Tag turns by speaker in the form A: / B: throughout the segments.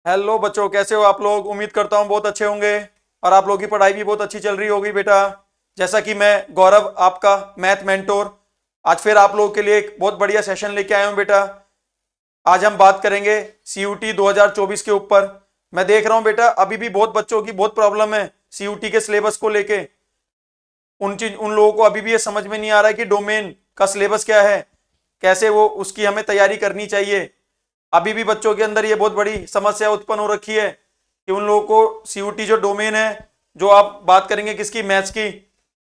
A: Hello बच्चों, कैसे हो आप लोग। उम्मीद करता हूँ बहुत अच्छे होंगे और आप लोगों की पढ़ाई भी बहुत अच्छी चल रही होगी बेटा। जैसा कि मैं गौरव, आपका मैथ मेंटोर, आज फिर आप लोगों के लिए एक बहुत बढ़िया सेशन लेके आया हूँ बेटा। आज हम बात करेंगे सीयूटी 2024 के ऊपर। मैं देख रहा हूँ बेटा, अभी भी बहुत बच्चों की बहुत प्रॉब्लम है सीयूटी के सिलेबस को लेके। उन लोगों को अभी भी ये समझ में नहीं आ रहा है कि डोमेन का सिलेबस क्या है, कैसे वो उसकी हमें तैयारी करनी चाहिए। अभी भी बच्चों के अंदर ये बहुत बड़ी समस्या उत्पन्न हो रखी है कि उन लोगों को सीयूटी जो डोमेन है, जो आप बात करेंगे किसकी, मैथ्स की,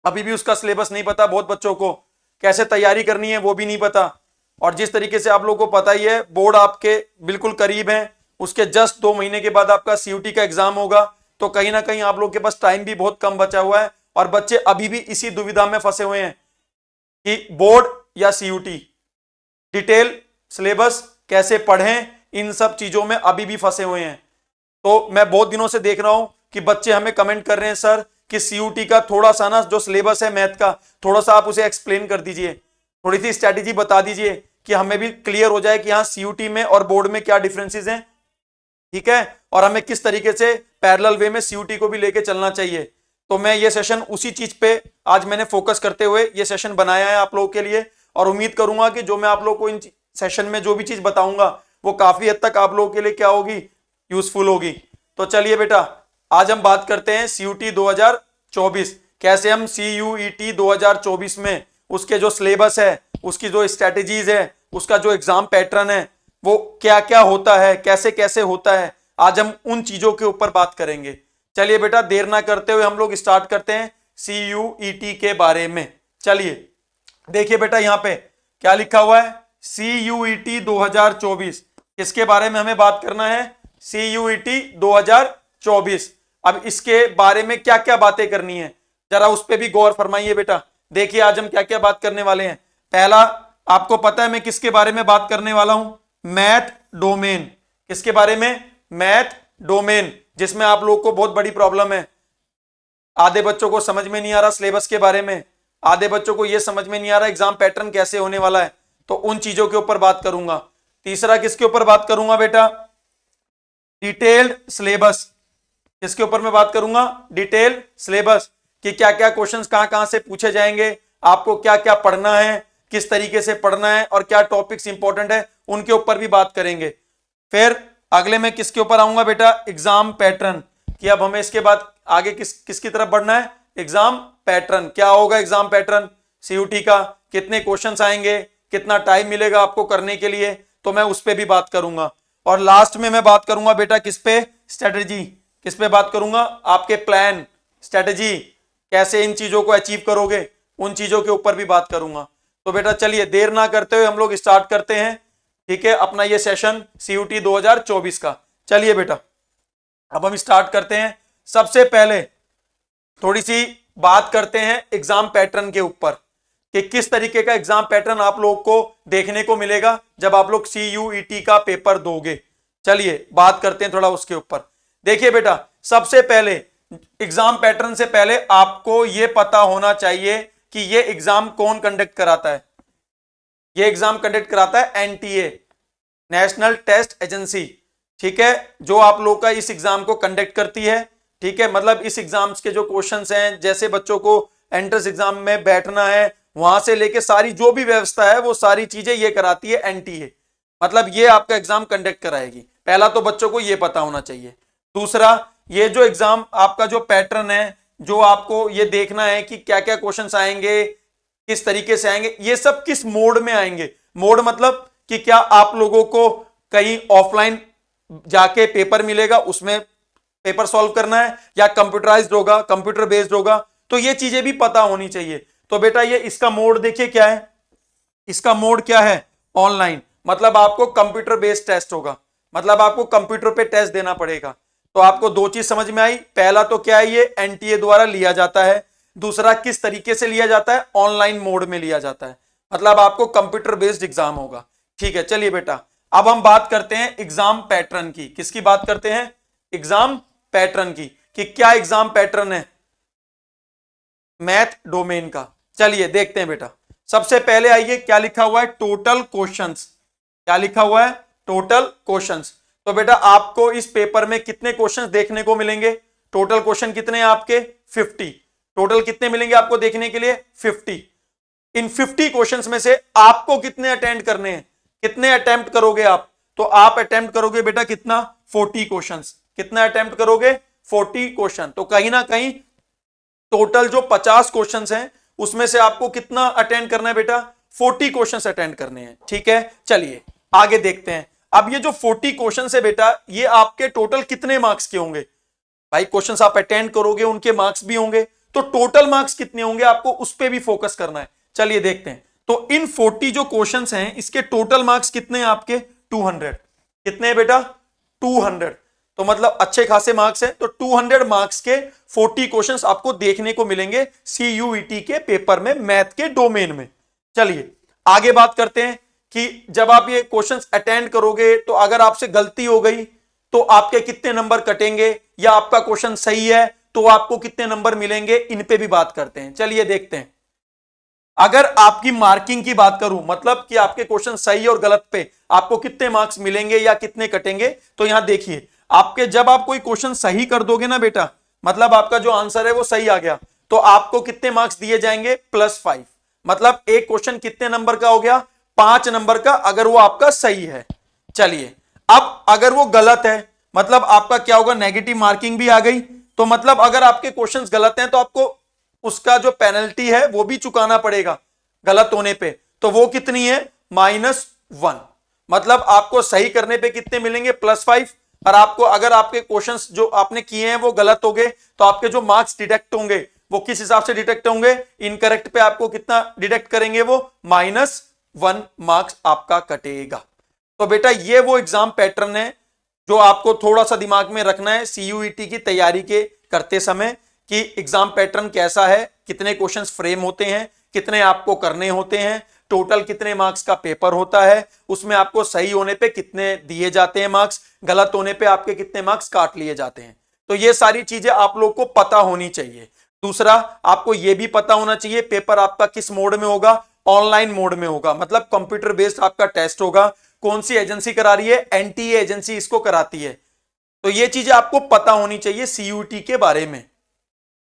A: अभी भी उसका सिलेबस नहीं पता। बहुत बच्चों को कैसे तैयारी करनी है वो भी नहीं पता। और जिस तरीके से आप लोगों को पता ही है, बोर्ड आपके बिल्कुल करीब है, उसके जस्ट 2 महीने के बाद आपका सीयूटी का एग्जाम होगा। तो कहीं ना कहीं आप लोगों के पास टाइम भी बहुत कम बचा हुआ है और बच्चे अभी भी इसी दुविधा में फंसे हुए हैं कि बोर्ड या सीयूटी, डिटेल सिलेबस कैसे पढ़ें, इन सब चीजों में अभी भी फंसे हुए हैं। तो मैं बहुत दिनों से देख रहा हूं कि बच्चे हमें कमेंट कर रहे हैं, सर कि सीयूटी का थोड़ा सा ना जो सिलेबस है मैथ का, थोड़ा सा आप उसे एक्सप्लेन कर दीजिए, थोड़ी सी स्ट्रैटेजी बता दीजिए कि हमें भी क्लियर हो जाए कि हाँ सीयूटी में और बोर्ड में क्या डिफरेंसेस हैं। ठीक है, और हमें किस तरीके से पैरेलल वे में सीयूटी को भी लेके चलना चाहिए। तो मैं ये सेशन उसी चीज पे आज मैंने फोकस करते हुए ये सेशन बनाया है आप लोगों के लिए। और उम्मीद करूंगा कि जो मैं आप लोगों को इन सेशन में जो भी चीज बताऊंगा वो काफी हद तक आप लोगों के लिए क्या होगी, यूजफुल होगी। तो चलिए बेटा, आज हम बात करते हैं सीयूटी 2024। कैसे हम सीयूईटी 2024 में उसके जो सिलेबस है, उसकी जो स्ट्रेटेजीज है, उसका जो एग्जाम पैटर्न है, वो क्या क्या होता है, कैसे कैसे होता है, आज हम उन चीजों के ऊपर बात करेंगे। चलिए बेटा, देर ना करते हुए हम लोग स्टार्ट करते हैं सीयूईटी के बारे में। चलिए देखिए बेटा, यहां पे क्या लिखा हुआ है, सीयूईटी 2024। किसके बारे में हमें बात करना है, सीयूईटी 2024। अब इसके बारे में क्या क्या बातें करनी है, जरा उस पर भी गौर फरमाइए बेटा। देखिए आज हम क्या क्या बात करने वाले हैं। पहला, आपको पता है मैं किसके बारे में बात करने वाला हूं, मैथ डोमेन। किसके बारे में, मैथ डोमेन, जिसमें आप लोगों को बहुत बड़ी प्रॉब्लम है। आधे बच्चों को समझ में नहीं आ रहा सिलेबस के बारे में, आधे बच्चों को यह समझ में नहीं आ रहा एग्जाम पैटर्न कैसे होने वाला है। तो उन चीजों के ऊपर बात करूंगा। तीसरा किसके ऊपर बात करूंगा बेटा, डिटेल्ड सिलेबस। किसके ऊपर मैं बात करूंगा, डिटेल सिलेबस, कि क्या क्या क्वेश्चंस कहां कहां से पूछे जाएंगे, आपको क्या क्या पढ़ना है, किस तरीके से पढ़ना है और क्या टॉपिक्स इंपॉर्टेंट है, उनके ऊपर भी बात करेंगे। फिर अगले में किसके ऊपर आऊंगा बेटा, एग्जाम पैटर्न, कि अब हमें इसके बाद आगे किसकी तरफ बढ़ना है, एग्जाम पैटर्न। क्या होगा एग्जाम पैटर्न सीयूटी का, कितने क्वेश्चंस आएंगे, कितना टाइम मिलेगा आपको करने के लिए, तो मैं उस पर भी बात करूंगा। और लास्ट में मैं बात करूंगा बेटा किस पे, स्ट्रेटेजी। किस पे बात करूंगा, आपके प्लान, स्ट्रेटेजी, कैसे इन चीजों को अचीव करोगे, उन चीजों के ऊपर भी बात करूंगा। तो बेटा चलिए देर ना करते हुए हम लोग स्टार्ट करते हैं, ठीक है, अपना ये सेशन सीयूटी 2024 का। चलिए बेटा, अब हम स्टार्ट करते हैं। सबसे पहले थोड़ी सी बात करते हैं एग्जाम पैटर्न के ऊपर, कि किस तरीके का एग्जाम पैटर्न आप लोग को देखने को मिलेगा जब आप लोग सीयूईटी का पेपर दोगे। चलिए बात करते हैं थोड़ा उसके ऊपर। देखिए बेटा, सबसे पहले एग्जाम पैटर्न से पहले आपको यह पता होना चाहिए कि यह एग्जाम कौन कंडक्ट कराता है। यह एग्जाम कंडक्ट कराता है एनटीए, नेशनल टेस्ट एजेंसी। ठीक है, जो आप लोग का इस एग्जाम को कंडक्ट करती है। ठीक है, मतलब इस एग्जाम्स के जो क्वेश्चंस हैं, जैसे बच्चों को एंट्रेंस एग्जाम में बैठना है, वहां से लेके सारी जो भी व्यवस्था है वो सारी चीजें ये कराती है एनटीए। मतलब ये आपका एग्जाम कंडक्ट कराएगी। पहला तो बच्चों को ये पता होना चाहिए। दूसरा, ये जो एग्जाम आपका जो पैटर्न है, जो आपको ये देखना है कि क्या क्या क्वेश्चंस आएंगे, किस तरीके से आएंगे, ये सब किस मोड में आएंगे। मोड मतलब कि क्या आप लोगों को कहीं ऑफलाइन जाके पेपर मिलेगा, उसमें पेपर सॉल्व करना है, या कंप्यूटराइज्ड होगा, कंप्यूटर बेस्ड होगा। तो ये चीजें भी पता होनी चाहिए। तो बेटा ये इसका मोड देखिए क्या है, इसका मोड क्या है, ऑनलाइन। मतलब आपको कंप्यूटर बेस्ड टेस्ट होगा, मतलब आपको कंप्यूटर पे टेस्ट देना पड़ेगा। तो आपको दो चीज समझ में आई, पहला तो क्या है, ये एनटीए द्वारा लिया जाता है। दूसरा, किस तरीके से लिया जाता है, ऑनलाइन मोड में लिया जाता है, मतलब आपको कंप्यूटर बेस्ड एग्जाम होगा। ठीक है, चलिए बेटा, अब हम बात करते हैं एग्जाम पैटर्न की। किसकी बात करते हैं, एग्जाम पैटर्न की, कि क्या एग्जाम पैटर्न है मैथ डोमेन का। चलिए देखते हैं बेटा। सबसे पहले आइए, क्या लिखा हुआ है, टोटल क्वेश्चंस। क्या लिखा हुआ है, टोटल क्वेश्चंस। तो बेटा आपको इस पेपर में कितने क्वेश्चंस देखने को मिलेंगे? टोटल क्वेश्चन कितने हैं आपके? 50। टोटल कितने मिलेंगे आपको देखने के लिए? 50। इन 50 क्वेश्चंस में से आपको कितने अटेंड करने हैं? कितने अटेम्प्ट करोगे आप? तो आप अटेम्प्ट करोगे बेटा कितना? 40 क्वेश्चंस। कितना अटेम्प्ट करोगे? 40 क्वेश्चन। तो कहीं ना कहीं टोटल जो 50 क्वेश्चंस हैं उसमें से आपको कितना अटेंड करना है बेटा? 40 क्वेश्चंस अटेंड करने हैं। ठीक है, चलिए आगे देखते हैं। अब ये जो 40 क्वेश्चंस है बेटा, ये आपके टोटल कितने मार्क्स के होंगे? भाई क्वेश्चंस आप अटेंड करोगे, उनके मार्क्स भी होंगे, तो टोटल मार्क्स कितने होंगे आपको उस पर भी फोकस करना है। चलिए देखते हैं। तो इन 40 जो क्वेश्चंस हैं इसके टोटल मार्क्स कितने हैं आपके? 200। कितने हैं बेटा? 200। तो मतलब अच्छे खासे मार्क्स हैं। तो 200 मार्क्स के 40 क्वेश्चंस आपको देखने को मिलेंगे CUET के पेपर में, मैथ के डोमेन में। चलिए आगे बात करते हैं कि जब आप ये क्वेश्चंस अटेंड करोगे तो अगर आपसे गलती हो गई तो आपके कितने नंबर कटेंगे, या आपका क्वेश्चन सही है तो आपको कितने नंबर मिलेंगे, इन पे भी बात करते हैं। चलिए देखते हैं। अगर आपकी मार्किंग की बात करूं, मतलब कि आपके क्वेश्चन सही और गलत पे आपको कितने मार्क्स मिलेंगे या कितने कटेंगे, तो यहां देखिए आपके जब आप कोई क्वेश्चन सही कर दोगे ना बेटा, मतलब आपका जो आंसर है वो सही आ गया, तो आपको कितने मार्क्स दिए जाएंगे? +5। मतलब एक क्वेश्चन कितने नंबर का हो गया? 5 नंबर का, अगर वो आपका सही है। चलिए अब अगर वो गलत है, मतलब आपका क्या होगा? नेगेटिव मार्किंग भी आ गई। तो मतलब अगर आपके क्वेश्चंस गलत हैं तो आपको उसका जो पेनल्टी है वो भी चुकाना पड़ेगा गलत होने पे। तो वो कितनी है? -1। मतलब आपको सही करने पे कितने मिलेंगे? +5। और आपको अगर आपके क्वेश्चंस जो आपने किए हैं वो गलत हो गए तो आपके जो मार्क्स डिडक्ट होंगे वो किस हिसाब से डिडक्ट होंगे? इनकरेक्ट पे आपको कितना डिडक्ट करेंगे? वो -1 मार्क्स आपका कटेगा। तो बेटा ये वो एग्जाम पैटर्न है जो आपको थोड़ा सा दिमाग में रखना है CUET की तैयारी के करते समय, कि एग्जाम पैटर्न कैसा है, कितने क्वेश्चंस फ्रेम होते हैं, कितने आपको करने होते हैं, टोटल कितने मार्क्स का पेपर होता है, उसमें आपको सही होने पे कितने दिए जाते हैं मार्क्स, गलत होने पे आपके कितने मार्क्स काट लिए जाते हैं। तो ये सारी चीजें आप लोग को पता होनी चाहिए। दूसरा, आपको यह भी पता होना चाहिए पेपर आपका किस मोड में होगा? ऑनलाइन मोड में होगा, मतलब कंप्यूटर बेस्ड आपका टेस्ट होगा। कौन सी एजेंसी करा रही है? NTA एजेंसी इसको कराती है। तो ये चीजें आपको पता होनी चाहिए CUET के बारे में,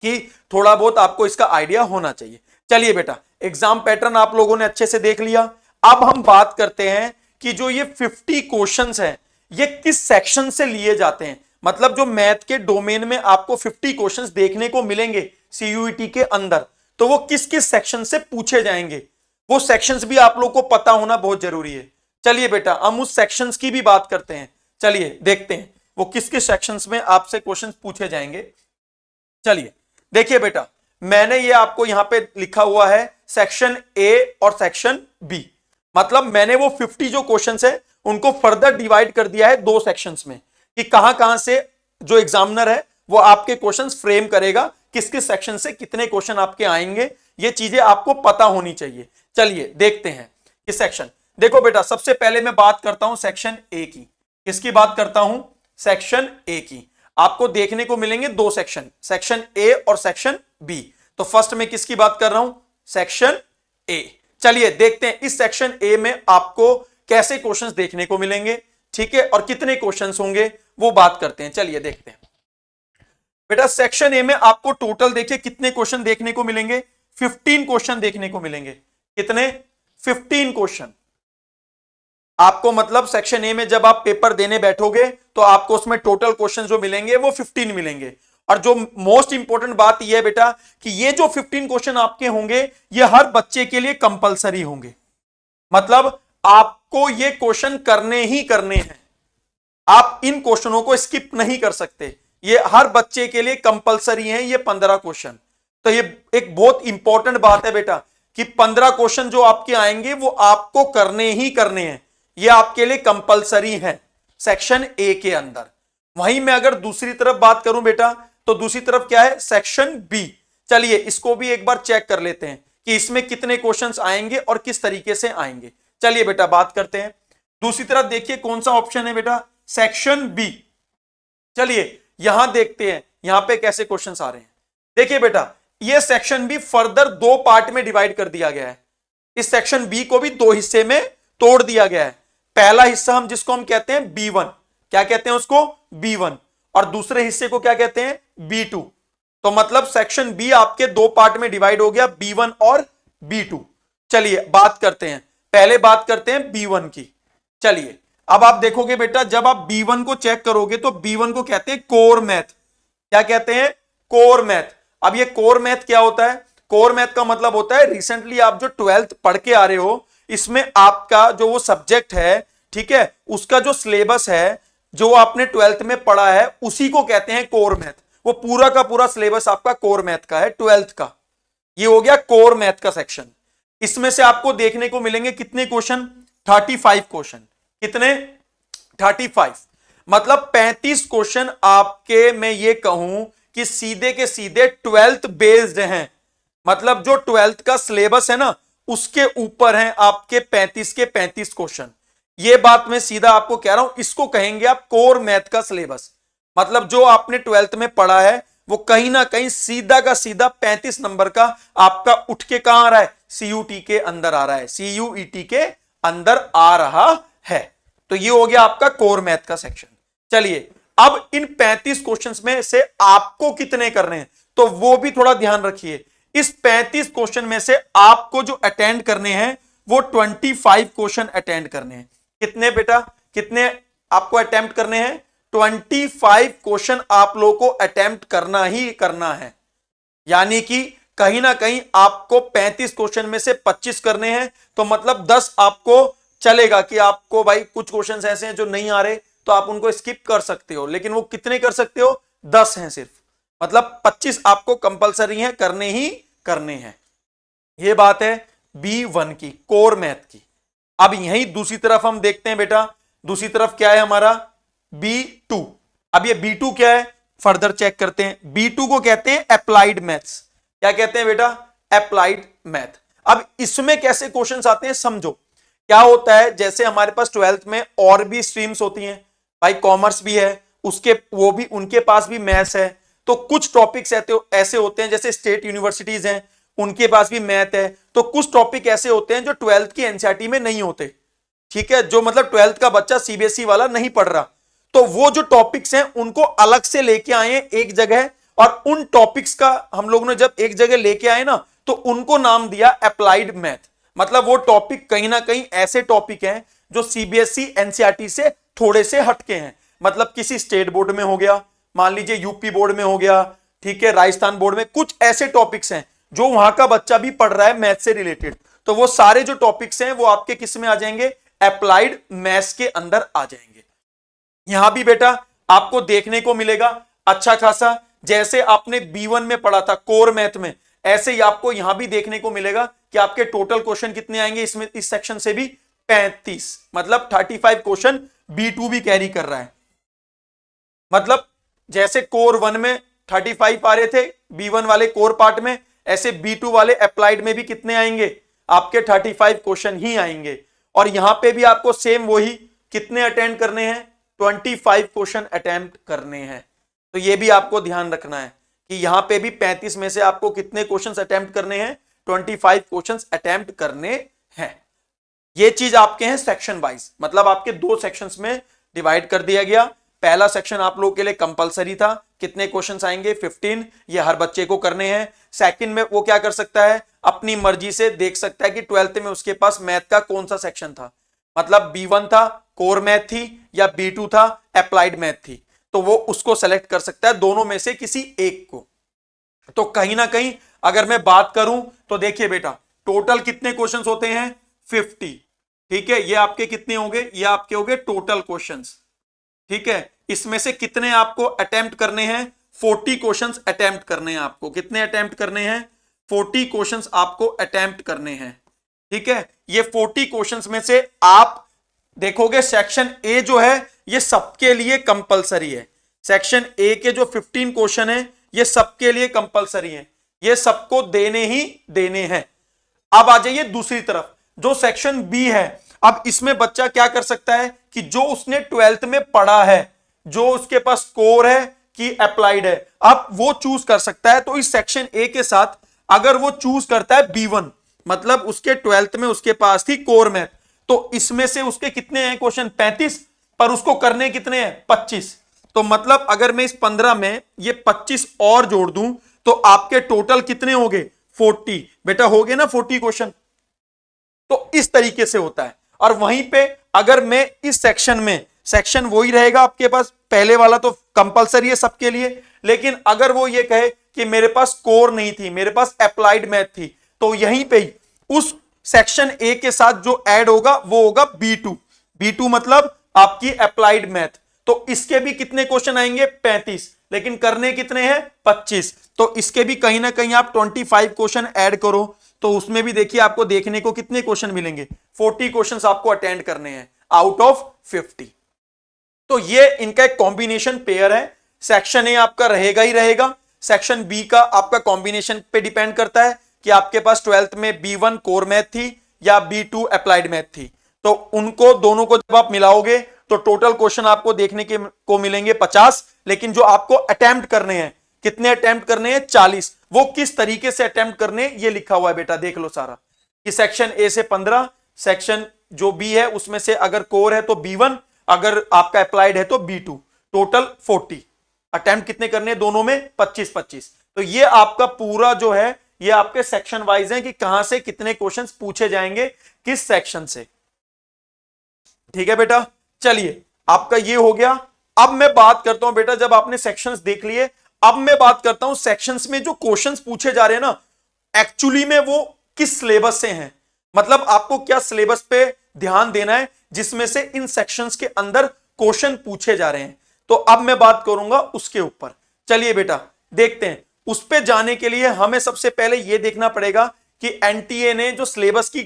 A: कि थोड़ा बहुत आपको इसका आइडिया होना चाहिए। चलिए बेटा, एग्जाम पैटर्न आप लोगों ने अच्छे से देख लिया। अब हम बात करते हैं कि जो ये 50 क्वेश्चंस हैं ये किस सेक्शन से लिए जाते हैं। मतलब जो मैथ के डोमेन में आपको 50 क्वेश्चंस देखने को मिलेंगे CUET के अंदर, तो वो किस किस सेक्शन से पूछे जाएंगे, वो सेक्शंस भी आप लोग को पता होना बहुत जरूरी है। चलिए बेटा हम उस सेक्शंस की भी बात करते हैं। चलिए देखते हैं वो किस किस सेक्शंस में आपसे क्वेश्चंस पूछे जाएंगे। चलिए देखिए बेटा, मैंने ये आपको यहां पे लिखा हुआ है सेक्शन A और सेक्शन B। मतलब मैंने वो 50 जो क्वेश्चंस है उनको फर्दर डिवाइड कर दिया है 2 सेक्शंस में, कि कहां कहां से जो एग्जामिनर है वो आपके क्वेश्चंस फ्रेम करेगा, किस किस सेक्शन से कितने क्वेश्चन आपके आएंगे, ये चीजें आपको पता होनी चाहिए। चलिए देखते हैं कि सेक्शन, देखो बेटा सबसे पहले मैं बात करता हूं सेक्शन A की। किसकी बात करता हूं? सेक्शन A की। आपको देखने को मिलेंगे 2 सेक्शन, सेक्शन A और सेक्शन B। तो फर्स्ट में किसकी बात कर रहा हूं? Section A। चलिए देखते हैं इस सेक्शन A में आपको कैसे क्वेश्चंस देखने को मिलेंगे, ठीक है, और कितने क्वेश्चंस होंगे वो बात करते हैं। चलिए देखते हैं बेटा, सेक्शन A में आपको टोटल देखिए कितने क्वेश्चन देखने को मिलेंगे? 15 क्वेश्चन देखने को मिलेंगे। कितने? 15 क्वेश्चन आपको, मतलब सेक्शन ए में जब आप पेपर देने बैठोगे तो आपको उसमें टोटल क्वेश्चन जो मिलेंगे वो 15 मिलेंगे। और जो मोस्ट इंपॉर्टेंट बात यह है बेटा कि ये जो 15 क्वेश्चन आपके होंगे ये हर बच्चे के लिए कंपलसरी होंगे। मतलब आपको ये क्वेश्चन करने ही करने हैं, आप इन क्वेश्चनों को स्किप नहीं कर सकते। ये हर बच्चे के लिए कंपलसरी हैं ये 15 क्वेश्चन। तो ये एक बहुत इंपॉर्टेंट बात है बेटा कि 15 क्वेश्चन जो आपके आएंगे वो आपको करने ही करने हैं, ये आपके लिए कंपलसरी है सेक्शन ए के अंदर। वहीं मैं अगर दूसरी तरफ बात करूं बेटा, तो दूसरी तरफ क्या है? Section B. चलिए इसको भी एक बार चेक कर लेते हैं कि इसमें कितने क्वेश्चंस आएंगे और किस तरीके से आएंगे। चलिए बेटा बात करते हैं। दूसरी तरफ देखिए कौन सा ऑप्शन है बेटा? Section B. चलिए यहां देखते हैं यहां पे कैसे क्वेश्चंस आ रहे हैं। देखिए बेटा ये सेक्शन बी फर्दर 2 पार्ट में डिवाइड कर दिया गया है। इस सेक्शन बी को भी 2 हिस्से में तोड़ दिया गया है। पहला हिस्सा हम जिसको हम कहते हैं B1, क्या कहते हैं उसको, B1, और दूसरे हिस्से को क्या कहते हैं, B2। तो मतलब सेक्शन बी आपके दो पार्ट में डिवाइड हो गया, B1 और B2। चलिए बात करते हैं, पहले बात करते हैं B1 की। चलिए अब आप देखोगे बेटा, जब आप B1 को चेक करोगे तो B1 को कहते हैं कोर मैथ। क्या कहते हैं, कोर मैथ। अब ये कोर मैथ क्या होता है, कोर मैथ का मतलब होता है रिसेंटली आप जो 12th पढ़ के आ रहे हो, इसमें आपका जो वो सब्जेक्ट है, ठीक है, उसका जो सिलेबस है, जो आपने 12th में पढ़ा है, उसी को कहते हैं कोर मैथ। वो पूरा का पूरा सिलेबस आपका कोर मैथ का है 12th का। ये हो गया कोर मैथ का सेक्शन। इसमें से आपको देखने को मिलेंगे कितने क्वेश्चन, 35 क्वेश्चन। कितने, 35, मतलब 35 क्वेश्चन आपके, मैं ये कहूं कि सीधे के सीधे 12th बेस्ड हैं। मतलब जो 12th का सिलेबस है ना, उसके ऊपर हैं आपके 35 के 35 क्वेश्चन। ये बात मैं सीधा आपको कह रहा हूं, इसको कहेंगे आप कोर मैथ का सिलेबस। मतलब जो आपने 12th में पढ़ा है वो कहीं ना कहीं सीधा का सीधा 35 नंबर का आपका उठ के कहां आ रहा है, CUT के अंदर आ रहा है, CUET के अंदर आ रहा है। तो ये हो गया आपका कोर मैथ का सेक्शन। चलिए अब इन 35 क्वेश्चंस में से आपको कितने करने हैं, तो वो भी थोड़ा ध्यान रखिए। इस 35 क्वेश्चन में से आपको जो अटेंड करने हैं वो 25 क्वेश्चन अटेंड करने हैं। कितने बेटा, कितने आपको अटेम्प्ट करने हैं, 25 क्वेश्चन आप लोगों को अटेम्प्ट करना ही करना है। यानी कि कहीं ना कहीं आपको 35 क्वेश्चन में से 25 करने हैं, तो मतलब 10 आपको चलेगा कि आपको भाई कुछ क्वेश्चन ऐसे हैं जो नहीं आ रहे तो आप उनको स्किप कर सकते हो, लेकिन वो कितने कर सकते हो, 10 हैं सिर्फ। मतलब 25 आपको कंपलसरी है, करने ही करने हैं। ये बात है B1 की, कोर मैथ की। अब यही दूसरी तरफ हम देखते हैं बेटा, दूसरी तरफ क्या है हमारा, B2। अब ये B2 क्या है, फर्दर चेक करते हैं। B2 को कहते हैं अप्लाइड मैथ्स। क्या कहते हैं बेटा, अप्लाइड मैथ। अब इसमें कैसे क्वेश्चंस आते हैं समझो। क्या होता है, जैसे हमारे पास 12th में और भी स्ट्रीम्स होती हैं भाई, कॉमर्स भी है, उसके वो भी उनके पास भी मैथ्स है। तो कुछ टॉपिक्स ऐसे होते हैं, जैसे स्टेट यूनिवर्सिटीज हैं उनके पास भी मैथ है। तो कुछ टॉपिक ऐसे होते हैं जो 12th की एनसीईआरटी में नहीं होते, ठीक है, जो मतलब 12th का बच्चा सीबीएसई वाला नहीं पढ़ रहा, तो वो जो टॉपिक्स हैं उनको अलग से लेके आए हैं एक जगह, और उन टॉपिक्स का हम लोगों ने जब एक जगह लेके आए ना, तो उनको नाम दिया अप्लाइड मैथ। मतलब वो टॉपिक कहीं ना कहीं ऐसे टॉपिक हैं जो सीबीएसई एनसीईआरटी से थोड़े से हटके हैं। मतलब किसी स्टेट बोर्ड में हो गया, मान लीजिए यूपी बोर्ड में हो गया, ठीक है, राजस्थान बोर्ड में, कुछ ऐसे टॉपिक्स हैं जो वहां का बच्चा भी पढ़ रहा है मैथ से रिलेटेड, तो वो सारे जो टॉपिक्स हैं वो आपके किस में आ जाएंगे, अप्लाइड मैथ्स के अंदर आ जाएंगे। यहां भी बेटा आपको देखने को मिलेगा अच्छा खासा, जैसे आपने B1 में पढ़ा था कोर मैथ में, ऐसे ही आपको यहां भी देखने को मिलेगा कि आपके टोटल क्वेश्चन कितने आएंगे इसमें, इस सेक्शन से भी 35, मतलब 35 क्वेश्चन B2 भी कैरी कर रहा है। मतलब जैसे कोर 1 में 35 आ रहे थे B1 वाले कोर पार्ट में, ऐसे B2 वाले अप्लाइड में भी कितने आएंगे, आपके 35 क्वेश्चन ही आएंगे। और यहां पे भी आपको सेम वही कितने अटेंड करने हैं, 25 क्वेश्चन अटेम्प्ट करने हैं। तो ये भी आपको ध्यान रखना है कि यहां पे भी 35 में से आपको कितने क्वेश्चंस अटेम्प्ट करने हैं, 25 क्वेश्चंस अटेम्प्ट करने हैं। ये चीज आपके हैं सेक्शन वाइज, मतलब आपके दो सेक्शंस में डिवाइड कर दिया गया। पहला सेक्शन आप लोगों के लिए कंपलसरी था, कितने क्वेश्चंस आएंगे, 15, ये हर बच्चे को करने हैं। सेकंड में वो क्या कर सकता है, अपनी मर्जी से देख सकता है कि 12th में उसके पास मैथ का कौन सा सेक्शन था, मतलब B1 था कोर मैथ थी, या B2 था अप्लाइड मैथ थी, तो वो उसको सेलेक्ट कर सकता है दोनों में से किसी एक को। तो कहीं ना कहीं अगर मैं बात करूं तो देखिए बेटा, टोटल कितने क्वेश्चंस होते हैं, 50, ठीक है, ये आपके कितने होंगे, ये आपके होंगे टोटल क्वेश्चंस, ठीक है। इसमें से कितने आपको अटेम्प्ट करने हैं, 40 क्वेश्चंस अटेम्प्ट करने हैं आपको। कितने अटेम्प्ट करने हैं, 40 क्वेश्चंस आपको अटेम्प्ट करने हैं, ठीक है। ये 40 क्वेश्चंस में से आप देखोगे सेक्शन ए जो है ये सबके लिए कंपलसरी है। सेक्शन ए के जो 15 क्वेश्चन है ये सबके लिए कंपलसरी है, ये सबको देने ही देने हैं। अब आ जाइए दूसरी तरफ, जो सेक्शन बी है, अब इसमें बच्चा क्या कर सकता है कि जो उसने 12th में पढ़ा है, जो उसके पास कोर है कि अप्लाइड है, अब वो चूज कर सकता है। तो इस सेक्शन ए के साथ अगर वो चूज करता है B1, मतलब उसके 12th में उसके पास थी कोर मैथ, तो इसमें से उसके कितने हैं क्वेश्चन, 35, पर उसको करने कितने हैं 25। तो मतलब अगर मैं इस 15 में ये 25 और जोड़ दूं तो आपके टोटल कितने हो गए 40। बेटा हो गए ना 40 क्वेश्चन। तो इस तरीके से होता है। और वहीं पे अगर मैं इस सेक्शन में, सेक्शन वही रहेगा आपके पास पहले वाला तो कंपलसरी है सबके लिए, लेकिन अगर वो ये कहे कि मेरे पास कोर नहीं थी, मेरे पास अप्लाइड मैथ थी, तो यहीं पे ही उस सेक्शन ए के साथ जो ऐड होगा वो होगा B2। B2 मतलब आपकी अप्लाइड मैथ। तो इसके भी कितने क्वेश्चन आएंगे 35, लेकिन करने कितने हैं 25। तो इसके भी कहीं ना कहीं आप 25 क्वेश्चन ऐड करो तो उसमें भी देखिए आपको देखने को कितने क्वेश्चन मिलेंगे 40 क्वेश्चंस आपको अटेंड करने हैं आउट ऑफ 50। तो ये इनका एक कॉम्बिनेशन पेयर है। सेक्शन ए आपका रहेगा ही रहेगा, सेक्शन बी का आपका कॉम्बिनेशन पे डिपेंड करता है कि आपके पास 12th में B1 कोर मैथ थी या B2 अप्लाइड मैथ थी। तो उनको दोनों को जब आप मिलाओगे तो टोटल क्वेश्चन आपको देखने के को मिलेंगे 50, लेकिन जो आपको अटेम्प्ट करने हैं, कितने अटेम्प्ट करने हैं 40। वो किस तरीके से अटेम्प्ट करने ये लिखा हुआ है बेटा, देख लो सारा कि सेक्शन ए से 15, सेक्शन जो बी है उसमें से अगर कोर है तो B1, अगर आपका अप्लाइड है तो B2, टोटल 40। अटेम्प्ट कितने करने हैं दोनों में 25-25। तो ये आपका पूरा जो है ये आपके सेक्शन वाइज है कि कहां से कितने क्वेश्चंस पूछे जाएंगे किस सेक्शन से। ठीक है बेटा, चलिए आपका ये हो गया। अब मैं बात करता हूं बेटा, जब आपने सेक्शंस देख लिए, अब मैं बात करता हूं सेक्शंस में जो क्वेश्चंस पूछे जा रहे हैं ना, एक्चुअली में वो किस सिलेबस से हैं। मतलब आपको क्या सिलेबस पे ध्यान देना है जिसमें से इन सेक्शंस के अंदर क्वेश्चन पूछे जा रहे हैं। तो अब मैं बात करूंगा उसके ऊपर। चलिए बेटा देखते हैं। उस पे जाने के लिए हमें सबसे पहले यह देखना पड़ेगा कि एनटीए ने जो सिलेबस की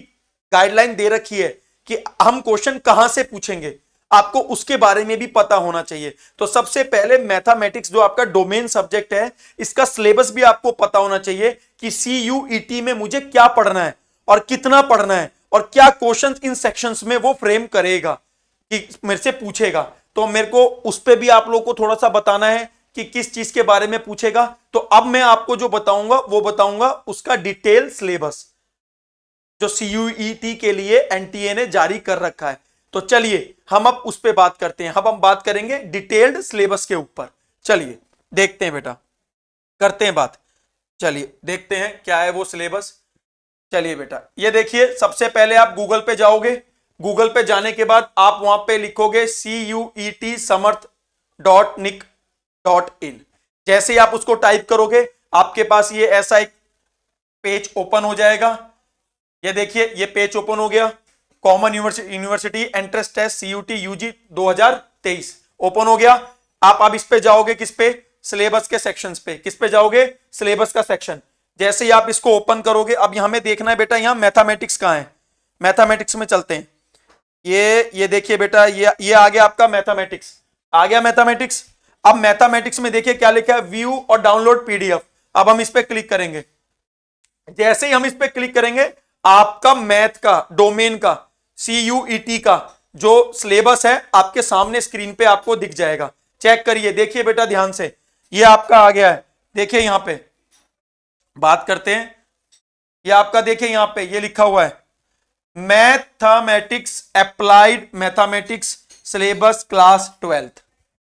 A: गाइडलाइन दे रखी है कि हम क्वेश्चन कहां से पूछेंगे, आपको उसके बारे में भी पता होना चाहिए। तो सबसे पहले मैथमेटिक्स जो आपका डोमेन सब्जेक्ट है, इसका सिलेबस भी आपको पता होना चाहिए कि CUET में मुझे क्या पढ़ना है और कितना पढ़ना है और क्या क्वेश्चन इन सेक्शंस में वो फ्रेम करेगा कि मेरे से पूछेगा। तो मेरे को उस पर भी आप लोगों को थोड़ा सा बताना है कि किस चीज के बारे में पूछेगा। तो अब मैं आपको जो बताऊंगा वो बताऊंगा उसका डिटेल सिलेबस जो CUET के लिए एनटीए ने जारी कर रखा है। तो चलिए हम अब उस पर बात करते हैं। अब हम बात करेंगे डिटेल्ड सिलेबस के ऊपर। चलिए देखते हैं बेटा, करते हैं बात। चलिए देखते हैं क्या है वो सिलेबस। चलिए बेटा ये देखिए, सबसे पहले आप गूगल पे जाओगे, गूगल पे जाने के बाद आप वहां पे लिखोगे CUET-samarth.nic.in। जैसे ही आप उसको टाइप करोगे आपके पास ये ऐसा एक पेज ओपन हो जाएगा। ये देखिए ये पेज ओपन हो गया, common university entrance test CUT UG 2023 open हो गया। आप अब इस पे जाओगे, किस पे, सिलेबस के सेक्शंस पे। किस पे जाओगे, सिलेबस का सेक्शन। जैसे ही आप इसको ओपन करोगे, अब यहां में देखना है बेटा यहां मैथमेटिक्स कहां है। मैथमेटिक्स में चलते हैं। ये देखिए बेटा ये आ गया आपका मैथमेटिक्स, आ गया मैथमेटिक्स। अब मैथमेटिक्स में देखिए क्या लिखा है, व्यू और डाउनलोड PDF। अब हम इस पे क्लिक करेंगे। जैसे ही हम इस पे क्लिक करेंगे आपका मैथ का डोमेन का CUET का जो सिलेबस है आपके सामने स्क्रीन पे आपको दिख जाएगा। चेक करिए, देखिए बेटा ध्यान से, ये आपका आ गया है। देखिए यहां पे बात करते हैं, ये आपका देखिए यहां पे ये लिखा हुआ है mathematics applied mathematics syllabus class 12th।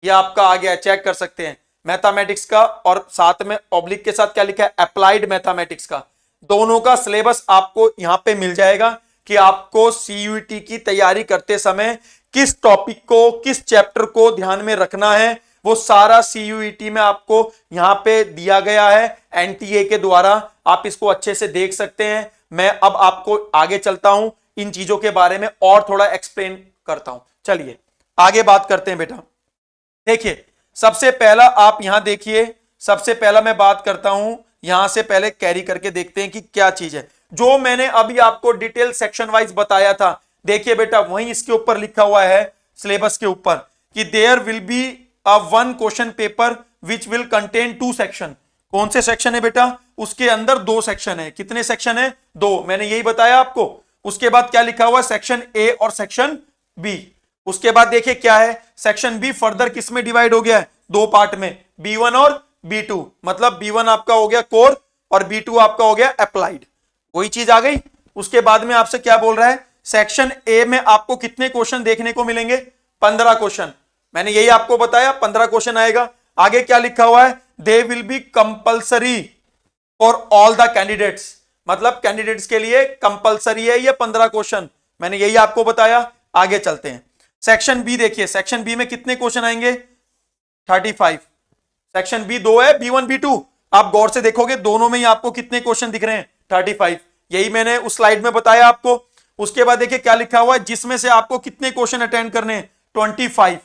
A: ये आपका आ गया, चेक कर सकते हैं मैथमेटिक्स का, और साथ में ऑब्लिक के साथ क्या लिखा है अप्लाइड मैथमेटिक्स का। दोनों का सिलेबस आपको यहां पे मिल जाएगा कि आपको CUET की तैयारी करते समय किस टॉपिक को, किस चैप्टर को ध्यान में रखना है, वो सारा CUET में आपको यहां पे दिया गया है एनटीए के द्वारा। आप इसको अच्छे से देख सकते हैं। मैं अब आपको आगे चलता हूं, इन चीजों के बारे में और थोड़ा एक्सप्लेन करता हूं। चलिए आगे बात करते हैं बेटा। देखिए सबसे पहला आप यहां देखिए, सबसे पहला मैं बात करता हूं, यहां से पहले कैरी करके देखते हैं कि क्या चीज है जो मैंने अभी आपको डिटेल सेक्शन वाइज बताया था। देखिए बेटा वहीं इसके ऊपर लिखा हुआ है सिलेबस के ऊपर कि there will be a one question paper which will contain 2 section. कौन से सेक्शन है बेटा, उसके अंदर 2 सेक्शन है। कितने सेक्शन है, 2, मैंने यही बताया आपको। उसके बाद क्या लिखा हुआ, सेक्शन ए और सेक्शन बी। उसके बाद देखिए क्या है, सेक्शन बी फर्दर किस में डिवाइड हो गया है, 2 पार्ट में, B1 और B2। मतलब B1 आपका हो गया कोर और B2 आपका हो गया अप्लाइड। वही चीज आ गई। उसके बाद में आपसे क्या बोल रहा है, सेक्शन ए में आपको कितने क्वेश्चन देखने को मिलेंगे, 15 क्वेश्चन, मैंने यही आपको बताया 15 क्वेश्चन आएगा। आगे क्या लिखा हुआ है, they will be compulsory for all the candidates, मतलब कैंडिडेट्स के लिए कंपल्सरी है ये 15 क्वेश्चन, मैंने यही आपको बताया। आगे चलते हैं, सेक्शन बी देखिए, सेक्शन बी में कितने क्वेश्चन आएंगे, 35। सेक्शन बी 2 है, B1 B2, आप गौर से देखोगे दोनों में ही आपको कितने क्वेश्चन दिख रहे हैं, 35। यही मैंने उस स्लाइड में बताया आपको। उसके बाद देखिए क्या लिखा हुआ है, जिसमें से आपको कितने क्वेश्चन अटेंड करने हैं, 25।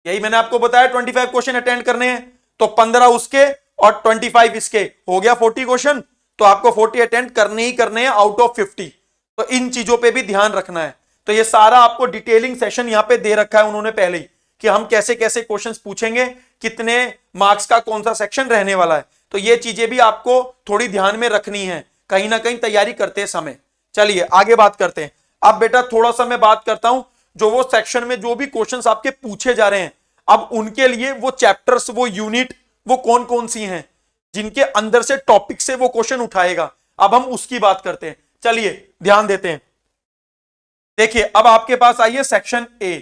A: यही मैंने आपको बताया 25 क्वेश्चन अटेंड करने हैं, तो 15 उसके और 25 इसके, हो गया 40 क्वेश्चन। तो आपको 40 अटेंड करने ही करने हैं आउट ऑफ 50। तो इन चीजों पे भी ध्यान रखना है। तो ये सारा आपको डिटेलिंग सेशन यहां पे दे रखा है उन्होंने पहले ही, कि हम कैसे कैसे क्वेश्चंस पूछेंगे, कितने मार्क्स का कौन सा सेक्शन रहने वाला है। तो ये चीजें भी आपको थोड़ी ध्यान में रखनी है कहीं ना कहीं तैयारी करते समय। चलिए आगे बात करते हैं। अब बेटा थोड़ा सा मैं बात करता हूं, जो वो सेक्शन में जो भी क्वेश्चंस आपके पूछे जा रहे हैं, अब उनके लिए वो चैप्टर्स, वो यूनिट, वो कौन कौन सी हैं जिनके अंदर से टॉपिक से वो क्वेश्चन उठाएगा, अब हम उसकी बात करते हैं। चलिए ध्यान देते हैं। देखिए अब आपके पास आइए सेक्शन ए,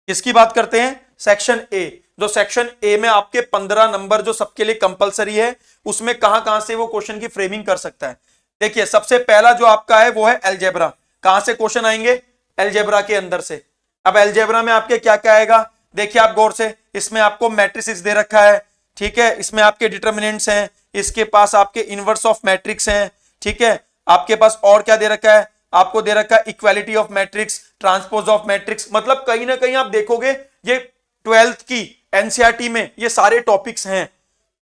A: किसकी बात करते हैं, सेक्शन ए। जो सेक्शन ए में आपके 15 नंबर जो सबके लिए कंपलसरी है, उसमें कहां कहां से वो क्वेश्चन की फ्रेमिंग कर सकता है। देखिए सबसे पहला जो आपका है वो है अलजेब्रा। कहां से क्वेश्चन आएंगे, अलजेब्रा के अंदर से। अब अलजेब्रा में आपके क्या क्या आएगा, देखिए आप गौर से, इसमें आपको मैट्रिसेस दे रखा है, ठीक है, इसमें आपके डिटर्मिनेंट्स हैं, इसके पास आपके इनवर्स ऑफ मैट्रिक्स हैं, ठीक है, आपके पास और क्या दे रखा है, आपको दे रखा है equality of matrix, transpose of matrix. मतलब कहीं ना कहीं आप देखोगे ये 12th की एनसीईआरटी में ये सारे टॉपिक्स हैं।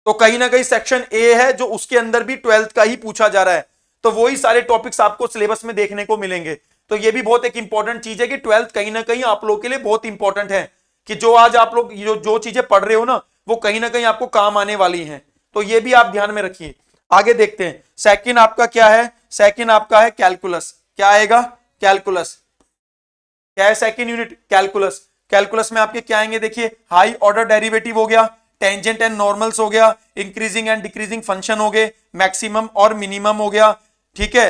A: तो कहीं ना कहीं सेक्शन ए है जो उसके अंदर भी 12th का ही पूछा जा रहा है, तो वही सारे टॉपिक्स आपको सिलेबस में देखने को मिलेंगे। तो ये भी बहुत एक इंपॉर्टेंट चीज है कि 12th कहीं ना कहीं आप लोग के लिए बहुत इंपॉर्टेंट है, कि जो आज आप लोग जो चीजें पढ़ रहे हो ना, वो कहीं ना कहीं आपको काम आने वाली हैं। तो ये भी आप ध्यान में रखिए। आगे देखते हैं, सेकंड आपका क्या है, सेकंड आपका है कैलकुलस। क्या आएगा, कैलकुलस। क्या है सेकंड यूनिट, कैलकुलस। कैलकुलस में आपके क्या आएंगे, देखिए हाई ऑर्डर डेरिवेटिव हो गया, टेंजेंट एंड नॉर्मल्स हो गया, इंक्रीजिंग एंड डिक्रीजिंग फंक्शन हो गए, मैक्सिमम और मिनिमम हो गया, ठीक है।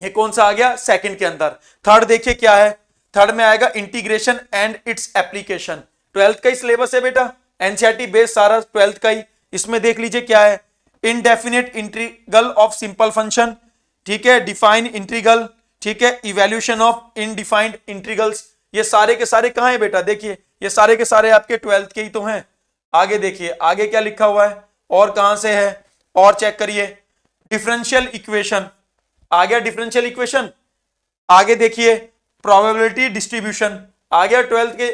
A: ये कौन सा आ गया, सेकंड के अंदर। थर्ड देखिए क्या है, थर्ड में आएगा integration and its application. 12th का ही सिलेबस है बेटा, एनसीईआरटी बेस्ड सारा 12th का ही। इसमें देख लीजिए क्या है, indefinite integral of simple function, ठीक है, डिफाइन इंटीग्रल, ठीक है, इवैल्यूएशन ऑफ इनडिफाइंड इंटीग्रल्स। ये सारे के सारे कहां है बेटा, देखिए ये सारे के सारे आपके 12th के ही तो हैं। आगे देखिए आगे क्या लिखा हुआ है, और कहां से है, और चेक करिए, डिफरेंशियल इक्वेशन आ गया, डिफरेंशियल इक्वेशन। आगे देखिए प्रोबेबिलिटी डिस्ट्रीब्यूशन आ गया 12th के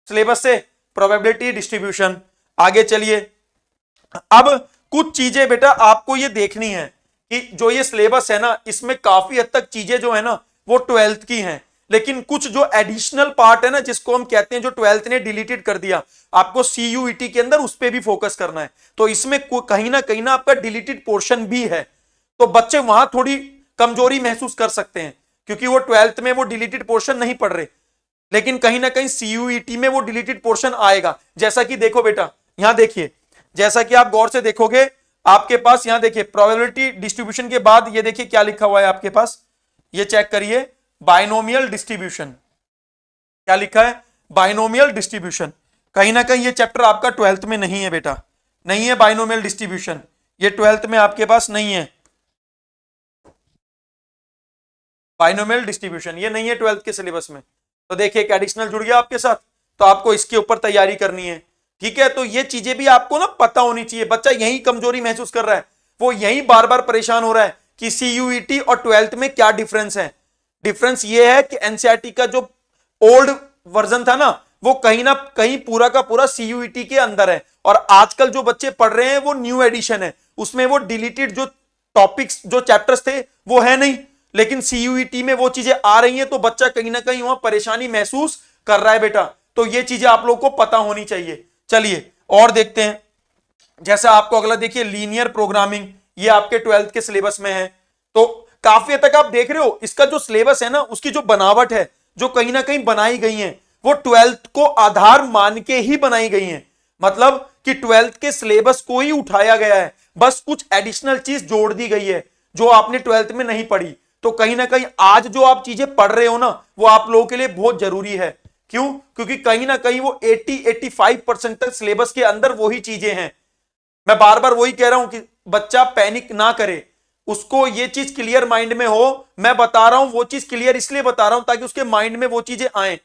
A: सिलेबस से, प्रोबेबिलिटी डिस्ट्रीब्यूशन। आगे चलिए, अब कुछ चीजें बेटा आपको ये देखनी है कि जो ये सिलेबस है ना, इसमें काफी हद तक चीजें जो है ना वो 12th की हैं, लेकिन कुछ जो एडिशनल पार्ट है ना, जिसको हम कहते हैं जो 12th ने डिलीटेड कर दिया, आपको सीयूईटी के अंदर उस पर भी फोकस करना है। तो इसमें कहीं ना आपका डिलीटेड पोर्शन भी है, तो बच्चे वहां थोड़ी कमजोरी महसूस कर सकते हैं, क्योंकि वो 12th में वो डिलीटेड पोर्शन नहीं पढ़ रहे, लेकिन कहीं ना कहीं सीयूईटी में वो डिलीटेड पोर्शन आएगा। जैसा कि देखो बेटा, यहां देखिए, जैसा कि आप गौर से देखोगे, आपके पास यहां देखिए प्रोबेबिलिटी डिस्ट्रीब्यूशन के बाद ये देखिए क्या लिखा हुआ है आपके पास, ये चेक करिए, बाइनोमियल डिस्ट्रीब्यूशन। क्या लिखा है, बाइनोमियल डिस्ट्रीब्यूशन। कहीं ना कहीं ये चैप्टर आपका 12th में नहीं है बेटा, नहीं है बाइनोमियल डिस्ट्रीब्यूशन, ये 12th में आपके पास नहीं है। बाइनोमियल डिस्ट्रीब्यूशन ये नहीं है 12th के सिलेबस में। तो देखिए एक एडिशनल जुड़ गया आपके साथ, तो आपको इसके ऊपर तैयारी करनी है, ठीक है। तो ये चीजें भी आपको ना पता होनी चाहिए। बच्चा यही कमजोरी महसूस कर रहा है, वो यही बार बार परेशान हो रहा है कि सीयूईटी और 12th में क्या डिफरेंस है। डिफरेंस ये है कि एनसीईआरटी का जो ओल्ड वर्जन था ना, वो कहीं ना कहीं पूरा का पूरा सीयूईटी के अंदर है, और आजकल जो बच्चे पढ़ रहे हैं वो न्यू एडिशन है, उसमें वो डिलीटेड जो टॉपिक्स जो चैप्टर्स थे वो है नहीं, लेकिन सीयूईटी में वो चीजें आ रही हैं, तो बच्चा कहीं ना कहीं वहां परेशानी महसूस कर रहा है बेटा। तो ये चीजें आप लोग को पता होनी चाहिए। चलिए और देखते हैं, जैसा आपको अगला देखिए लीनियर प्रोग्रामिंग, ये आपके 12th के सिलेबस में है। तो काफी हद तक आप देख रहे हो इसका जो सिलेबस है ना, उसकी जो बनावट है, जो कहीं ना कहीं बनाई गई है, वो 12th को आधार मान के ही बनाई गई है। मतलब कि 12th के सिलेबस को ही उठाया गया है, बस कुछ एडिशनल चीज जोड़ दी गई है जो आपने 12th में नहीं पढ़ी। तो कहीं ना कहीं आज जो आप चीजें पढ़ रहे हो ना, वो आप लोगों के लिए बहुत जरूरी है। क्यों? क्योंकि कहीं ना कहीं वो 80-85% तक सिलेबस के अंदर वही चीजें हैं। मैं बार बार वही कह रहा हूं कि बच्चा पैनिक ना करे, उसको ये चीज क्लियर माइंड में हो। मैं बता रहा हूं वो चीज क्लियर इसलिए बता रहा हूं ताकि उसके माइंड में वो चीजें आए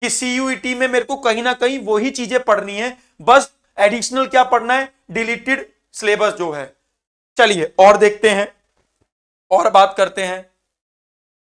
A: कि सीयूईटी में मेरे को कहीं ना कहीं वही चीजें पढ़नी है, बस एडिशनल क्या पढ़ना है, डिलीटेड सिलेबस जो है। चलिए और देखते हैं, और बात करते हैं,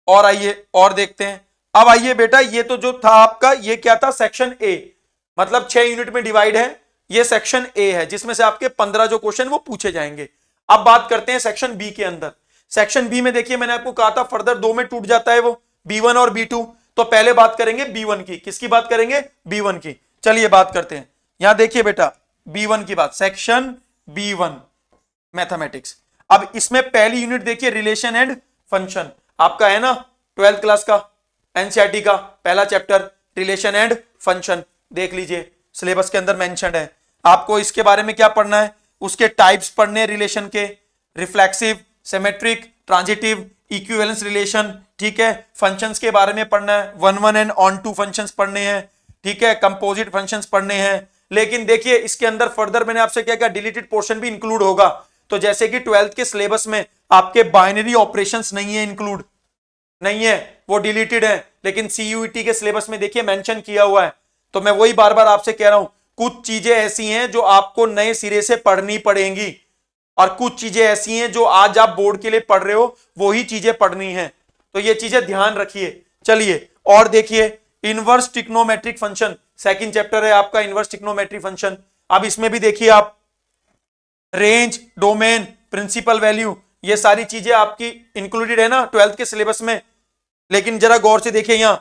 A: और आइए और देखते हैं। अब आइए बेटा, ये तो जो था आपका, ये क्या था, सेक्शन ए, मतलब 6 यूनिट में डिवाइड है। ये सेक्शन ए है जिसमें से आपके 15 जो क्वेश्चन वो पूछे जाएंगे। अब बात करते हैं सेक्शन बी के अंदर। सेक्शन बी में देखिए, मैंने आपको कहा था फर्दर 2 में टूट जाता है वो, बी1 और बी2। तो पहले बात करेंगे बी1 की। किसकी बात करेंगे? बी1 की। चलिए बात करते हैं। यहां देखिए बेटा, बी1 की बात, सेक्शन बी1 मैथमेटिक्स। अब इसमें पहली यूनिट देखिए, रिलेशन एंड फंक्शन, आपका है ना 12th क्लास का एनसीईआरटी का पहला चैप्टर, रिलेशन एंड फंक्शन। देख लीजिए सिलेबस के अंदर मेंशन्ड है। आपको इसके बारे में क्या पढ़ना है, उसके टाइप्स पढ़ने हैं रिलेशन के, reflexive, symmetric, transitive, equivalence relation, ठीक है। फंक्शंस के बारे में पढ़ना है, 1 एंड ऑन टू फंक्शंस पढ़ने हैं, ठीक है। कंपोजिट फंक्शंस पढ़ने हैं। लेकिन देखिए इसके अंदर फर्दर मैंने आपसे क्या क्या, डिलीटेड पोर्शन भी इंक्लूड होगा। तो जैसे कि 12th के सिलेबस में आपके बाइनरी ऑपरेशंस नहीं है, इंक्लूड नहीं है, वो डिलीटेड है। लेकिन सीयूईटी के सिलेबस में देखिए मेंशन किया हुआ है। तो मैं वही बार बार आपसे कह रहा हूं, कुछ चीजें ऐसी हैं जो आपको नए सिरे से पढ़नी पड़ेंगी, और कुछ चीजें ऐसी हैं जो आज आप बोर्ड के लिए पढ़ रहे हो, वही चीजें पढ़नी है। तो ये चीजें ध्यान रखिए। चलिए और देखिए, inverse trigonometric function, second chapter है आपका इनवर्स ट्रिग्नोमेट्रिक फंक्शन। अब इसमें भी देखिए आप, रेंज, डोमेन, प्रिंसिपल वैल्यू, ये सारी चीजें आपकी इंक्लूडेड है ना 12th के सिलेबस में। लेकिन जरा गौर से देखिए यहां,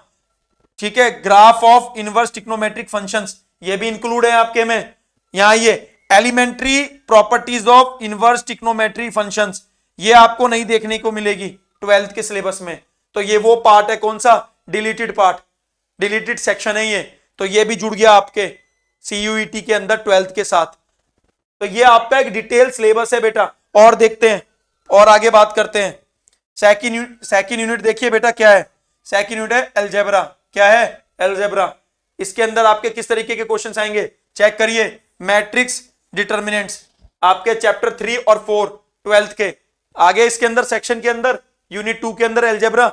A: ठीक है, graph of inverse trigonometric functions, ये भी इंक्लूड है आपके में। यहां ये elementary properties of inverse trigonometric functions, ये आपको नहीं देखने को मिलेगी 12th के सिलेबस में। तो ये वो पार्ट है, कौन सा, डिलीटेड पार्ट, डिलीटेड सेक्शन है ये। तो ये भी जुड़ गया आपके सीयूईटी के अंदर 12th के साथ। तो ये आपका एक डिटेल सिलेबस है बेटा। और देखते हैं, और आगे बात करते हैं। सेकंड यूनिट देखिए बेटा क्या है, सेकंड यूनिट है अलजेब्रा। क्या है? अलजेब्रा। इसके अंदर आपके किस तरीके के क्वेश्चंस आएंगे, चेक करिए। मैट्रिक्स, डिटर्मिनेंट्स, आपके चैप्टर 3 और 4 12th के। आगे इसके अंदर सेक्शन के अंदर यूनिट 2 के अंदर अलजेब्रा।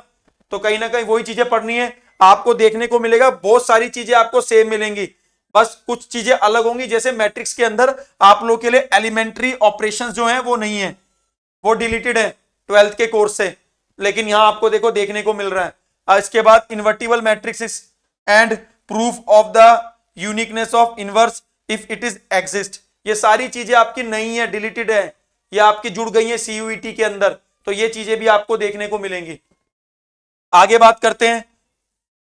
A: तो कहीं ना कहीं वही चीजें पढ़नी है आपको, देखने को मिलेगा बहुत सारी चीजें आपको सेम मिलेंगी, बस कुछ चीजें अलग होंगी। जैसे मैट्रिक्स के अंदर आप लोग के लिए एलिमेंट्री ऑपरेशंस जो हैं वो नहीं है, वो डिलीटेड है 12th के कोर्स से। लेकिन यहां आपको देखो देखने को मिल रहा है। इसके बाद invertible matrix and proof of the uniqueness of inverse if it is exist, ये सारी चीजें आपकी नहीं है, डिलीटेड है, ये आपकी जुड़ गई है सीयूईटी के अंदर। तो ये चीजें भी आपको देखने को मिलेंगी। आगे बात करते हैं,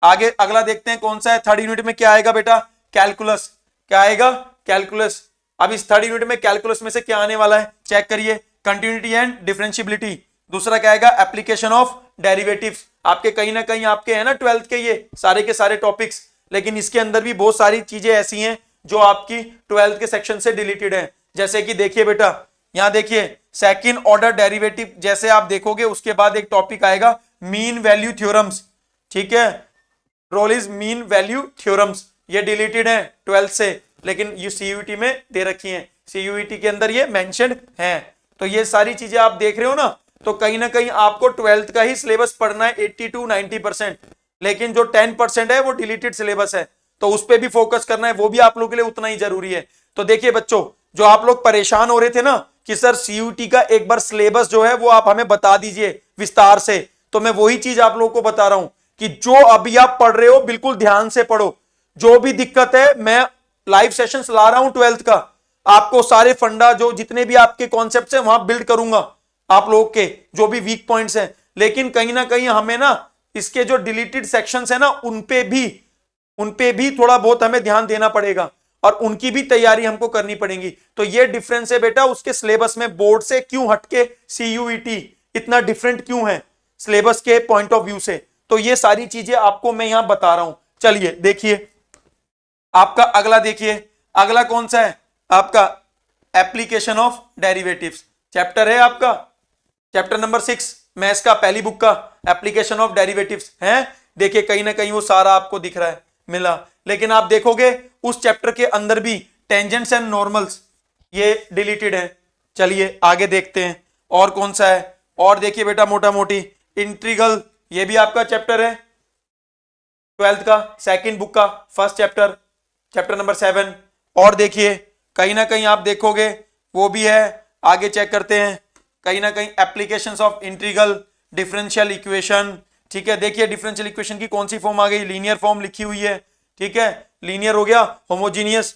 A: आगे अगला देखते हैं कौन सा है। थर्ड यूनिट में क्या आएगा बेटा, कैलकुलस। क्या आएगा? कैलकुलस। अब इस थर्ड यूनिट में कैलकुलस में से क्या आने वाला है, चेक करिए। Continuity and differentiability. दूसरा क्या आएगा, एप्लीकेशन ऑफ डेरिवेटिव्स। आपके कहीं ना कहीं आपके है ना 12th के ये सारे के सारे टॉपिक्स, लेकिन इसके अंदर भी बहुत सारी चीजें ऐसी हैं जो आपकी 12th के सेक्शन से डिलीटेड है। जैसे कि देखिए बेटा, यहां देखिए सेकंड ऑर्डर डेरिवेटिव, जैसे आप देखोगे उसके बाद एक टॉपिक आएगा मीन वैल्यू थ्योरम्स, ठीक है, रोलिस मीन वैल्यू थ्योरम्स। ये डिलीटेड है 12th से, लेकिन ये सीयूईटी में दे रखी हैं, सीयूईटी के अंदर ये मेंशन्ड हैं। तो ये सारी चीजें आप देख रहे हो ना, तो कहीं ना कहीं आपको 12th का ही सिलेबस पढ़ना है 80 to 90%, लेकिन जो 10% है वो डिलीटेड सिलेबस है, तो उस पर भी फोकस करना है, वो भी आप लोगों के लिए उतना ही जरूरी है। तो देखिए बच्चों, जो आप लोग परेशान हो रहे थे ना कि सर सीयूईटी का एक बार सिलेबस जो है वो आप हमें बता दीजिए विस्तार से, तो मैं वही चीज आप लोगों को बता रहा हूं कि जो अभी आप पढ़ रहे हो बिल्कुल ध्यान से पढ़ो। जो भी दिक्कत है, मैं लाइव सेशंस ला रहा हूं 12th का, आपको सारे फंडा जो जितने भी आपके कॉन्सेप्ट्स हैं वहां बिल्ड करूंगा, आप लोग के जो भी वीक पॉइंट्स हैं। लेकिन कहीं ना कहीं हमें ना इसके जो डिलीटेड सेक्शंस है ना उनपे भी थोड़ा बहुत हमें ध्यान देना पड़ेगा, और उनकी भी तैयारी हमको करनी पड़ेगी। तो ये डिफरेंस है बेटा उसके सिलेबस में, बोर्ड से क्यों हटके सीयूईटी इतना डिफरेंट क्यों है सिलेबस के पॉइंट ऑफ व्यू से। तो ये सारी चीजें आपको मैं यहां बता रहा हूं। चलिए देखिए, आपका अगला देखिए, अगला कौन सा है आपका, एप्लीकेशन ऑफ डेरिवेटिव्स चैप्टर है आपका, चैप्टर नंबर 6। मैथ्स का पहली बुक का एप्लीकेशन ऑफ डेरिवेटिव्स है, देखिए कहीं ना कहीं वो सारा आपको दिख रहा है, मिला। लेकिन आप देखोगे उस चैप्टर के अंदर भी टेंजेंट्स एंड नॉर्मल्स ये डिलीटेड है। चलिए आगे देखते हैं और कौन सा है। और देखिए बेटा मोटा मोटी इंटीग्रल, ये भी आपका चैप्टर है 12th का, सेकंड बुक का फर्स्ट चैप्टर, चैप्टर नंबर 7। और देखिए कहीं ना कहीं आप देखोगे वो भी है, आगे चेक करते हैं, कहीं ना कहीं applications of integral, differential equation. ठीक है, देखिए डिफरेंशियल इक्वेशन की कौन सी फॉर्म आ गई, लीनियर फॉर्म लिखी हुई है। ठीक है, लीनियर हो गया, होमोजीनियस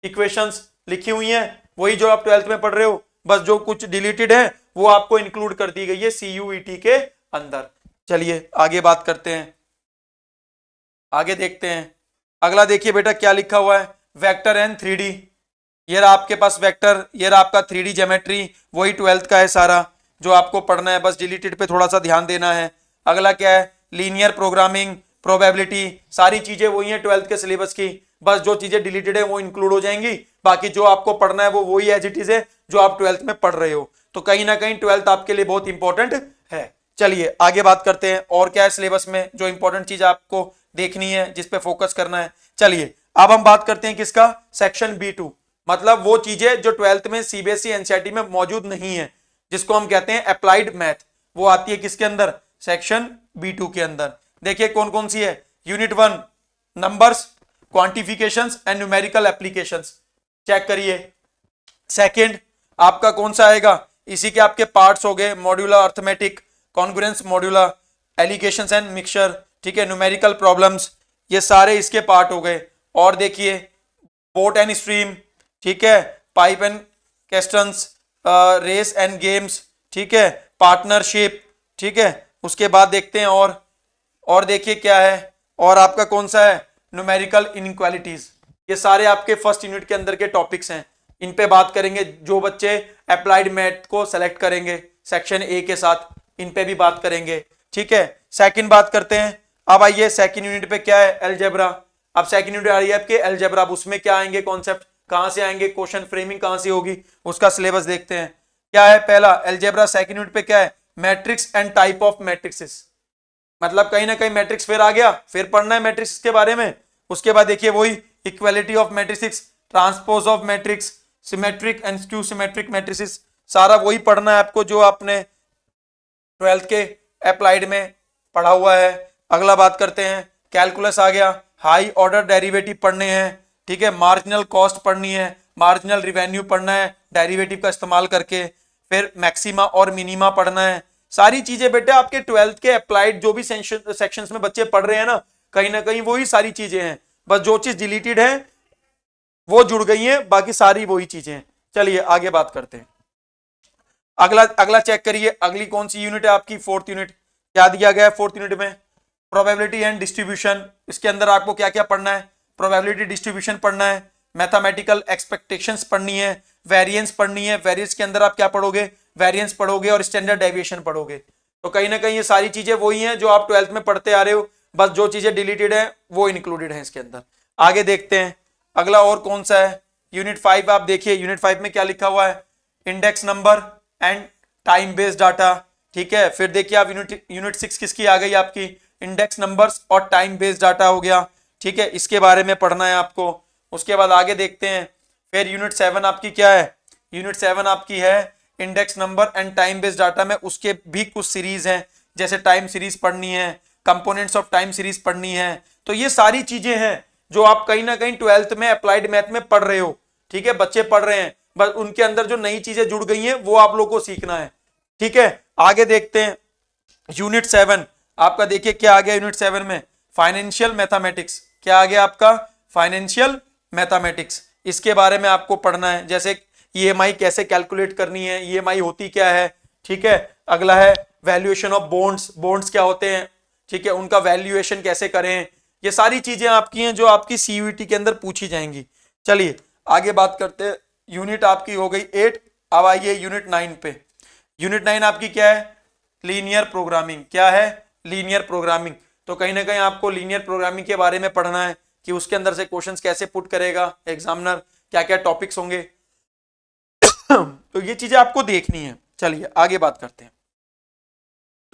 A: इक्वेशंस लिखी हुई हैं, वही जो आप 12th में पढ़ रहे हो, बस जो कुछ डिलीटेड है वो आपको इंक्लूड कर दी गई है CUET के अंदर। चलिए आगे बात करते हैं, आगे देखते हैं। अगला देखिए बेटा क्या लिखा हुआ है, वेक्टर एंड 3D। ये रहा आपके पास वेक्टर, ये रहा आपका 3D ज्योमेट्री, वही 12th का है सारा जो आपको पढ़ना है, बस डिलीटेड पे थोड़ा सा ध्यान देना है। अगला क्या है, लीनियर प्रोग्रामिंग, प्रोबेबिलिटी, सारी चीजें वही है 12th के सिलेबस की, बस जो चीजें डिलीटेड है वो इंक्लूड हो जाएंगी, बाकी जो आपको पढ़ना है वो वही एज इट इज है जो आप 12th में पढ़ रहे हो। तो कहीं ना कहीं 12th आपके लिए बहुत इंपॉर्टेंट है। चलिए आगे बात करते हैं और क्या है सिलेबस में जो इंपॉर्टेंट चीज आपको देखनी है, जिसपे फोकस करना है। चलिए अब हम बात करते हैं किसका, सेक्शन B2, मतलब वो चीजें जो 12th में CBSE NCERT में मौजूद नहीं है, जिसको हम कहते हैं अप्लाइड मैथ, वो आती है किसके अंदर, सेक्शन B2 के अंदर। देखिए कौन कौन सी है, unit 1 numbers, quantifications and numerical applications, check करिए। सेकंड आपका कौन सा आएगा, इसी के आपके पार्ट्स हो गए, modular arithmetic, congruence modular, allegations and mixture, ठीक है, न्यूमेरिकल प्रॉब्लम्स, ये सारे इसके पार्ट हो गए। और देखिए बोट एंड स्ट्रीम, ठीक है, pipe and questions, race and games, ठीक है, पार्टनरशिप, ठीक है। उसके बाद देखते हैं और देखिए क्या है, और आपका कौन सा है, न्यूमेरिकल इनइक्वालिटीज। ये सारे आपके फर्स्ट यूनिट के अंदर के टॉपिक्स हैं, इन पे बात करेंगे। जो बच्चे अप्लाइड मैथ को सेलेक्ट करेंगे सेक्शन A के साथ, इन पे भी बात करेंगे, ठीक है। सेकंड बात करते हैं, अब आइए सेकंड यूनिट पे क्या है, अलजेब्रा। अब सेकंड यूनिट आ रही है आपके अलजेब्रा, अब उसमें क्या आएंगे कॉन्सेप्ट, कहां से आएंगे, क्वेश्चन फ्रेमिंग कहां से होगी, उसका सिलेबस देखते हैं। क्या है पहला अलजेब्रा सेकंड यूनिट पे क्या है, matrix and type of matrixes, मतलब कहीं ना कहीं मैट्रिक्स फिर आ गया, फिर पढ़ना है मैट्रिक्स के बारे में। उसके बाद देखिए वही equality of matrix, transpose of matrix, symmetric and skew symmetric matrices, सारा वही पढ़ना है आपको जो आपने 12th के अप्लाइड में पढ़ा हुआ है। अगला बात करते हैं, कैलकुलस आ गया, हाई ऑर्डर डेरिवेटिव पढ़ने हैं, ठीक है, मार्जिनल कॉस्ट पढ़नी है, मार्जिनल रिवेन्यू पढ़ना है डेरिवेटिव का इस्तेमाल करके, फिर मैक्सिमा और मिनिमा पढ़ना है। सारी चीजें बेटे आपके 12th के अप्लाइड जो भी सेक्शंस में बच्चे पढ़ रहे हैं ना कहीं वही सारी चीजें हैं, बस जो चीज डिलीटेड है वो जुड़ गई है, बाकी सारी वही चीजें हैं। चलिए आगे बात करते हैं। अगला अगला चेक करिए, अगली कौन सी यूनिट है आपकी, फोर्थ यूनिट। क्या दिया गया है फोर्थ यूनिट में, प्रोबेबिलिटी एंड डिस्ट्रीब्यूशन। इसके अंदर आपको क्या क्या पढ़ना है, प्रोबेबिलिटी डिस्ट्रीब्यूशन पढ़ना है, मैथमेटिकल एक्सपेक्टेशंस पढ़नी है, वेरिएंस पढ़नी है। वेरिएंस के अंदर आप क्या पढ़ोगे, वेरिएंस पढ़ोगे और स्टैंडर्ड डेविएशन पढ़ोगे। तो कहीं ना कहीं ये सारी चीजें वही हैं जो आप 12th में पढ़ते आ रहे हो, बस जो चीजें डिलीटेड है वो इंक्लूडेड है इसके अंदर। आगे देखते हैं अगला और कौन सा है, यूनिट 5। आप देखिए यूनिट 5 में क्या लिखा हुआ है, index number and time based data, ठीक है। फिर देखिए आप यूनिट 6 किसकी आ गई आपकी, इंडेक्स नंबर्स और टाइम बेस्ड डाटा हो गया, ठीक है, इसके बारे में पढ़ना है आपको। उसके बाद आगे देखते हैं, फिर यूनिट 7 आपकी क्या है, यूनिट 7 आपकी है index number and time based data में, उसके भी कुछ सीरीज हैं, जैसे टाइम सीरीज पढ़नी है, कंपोनेंट्स ऑफ टाइम सीरीज पढ़नी है। तो ये सारी चीजें हैं जो आप कहीं ना कहीं 12th में अप्लाइड मैथ में पढ़ रहे हो, ठीक है, बच्चे पढ़ रहे हैं, बस उनके अंदर जो नई चीजें जुड़ गई हैं वो आप लोगों को सीखना है, ठीक है। आगे देखते हैं यूनिट 7 आपका, देखिए क्या आ गया यूनिट 7 में, फाइनेंशियल मैथमेटिक्स। क्या आ गया आपका, फाइनेंशियल मैथमेटिक्स। इसके बारे में आपको पढ़ना है, जैसे EMI कैसे कैलकुलेट करनी है, EMI होती क्या है, ठीक है। अगला है वैल्यूएशन ऑफ बॉन्ड्स, बॉन्ड्स क्या होते हैं, ठीक है, उनका वैल्यूएशन कैसे करें। ये सारी चीजें आपकी हैं जो आपकी CUET के अंदर पूछी जाएंगी। चलिए आगे बात करते हैं, यूनिट आपकी हो गई 8। अब आइए यूनिट 9 पे। यूनिट 9 आपकी क्या है, लीनियर प्रोग्रामिंग। क्या है, लीनियर प्रोग्रामिंग। तो कहीं ना कहीं आपको लीनियर प्रोग्रामिंग के बारे में पढ़ना है कि उसके अंदर से क्वेश्चंस कैसे पुट करेगा एग्जामिनर, क्या क्या टॉपिक्स होंगे तो ये चीजें आपको देखनी है। चलिए आगे बात करते हैं।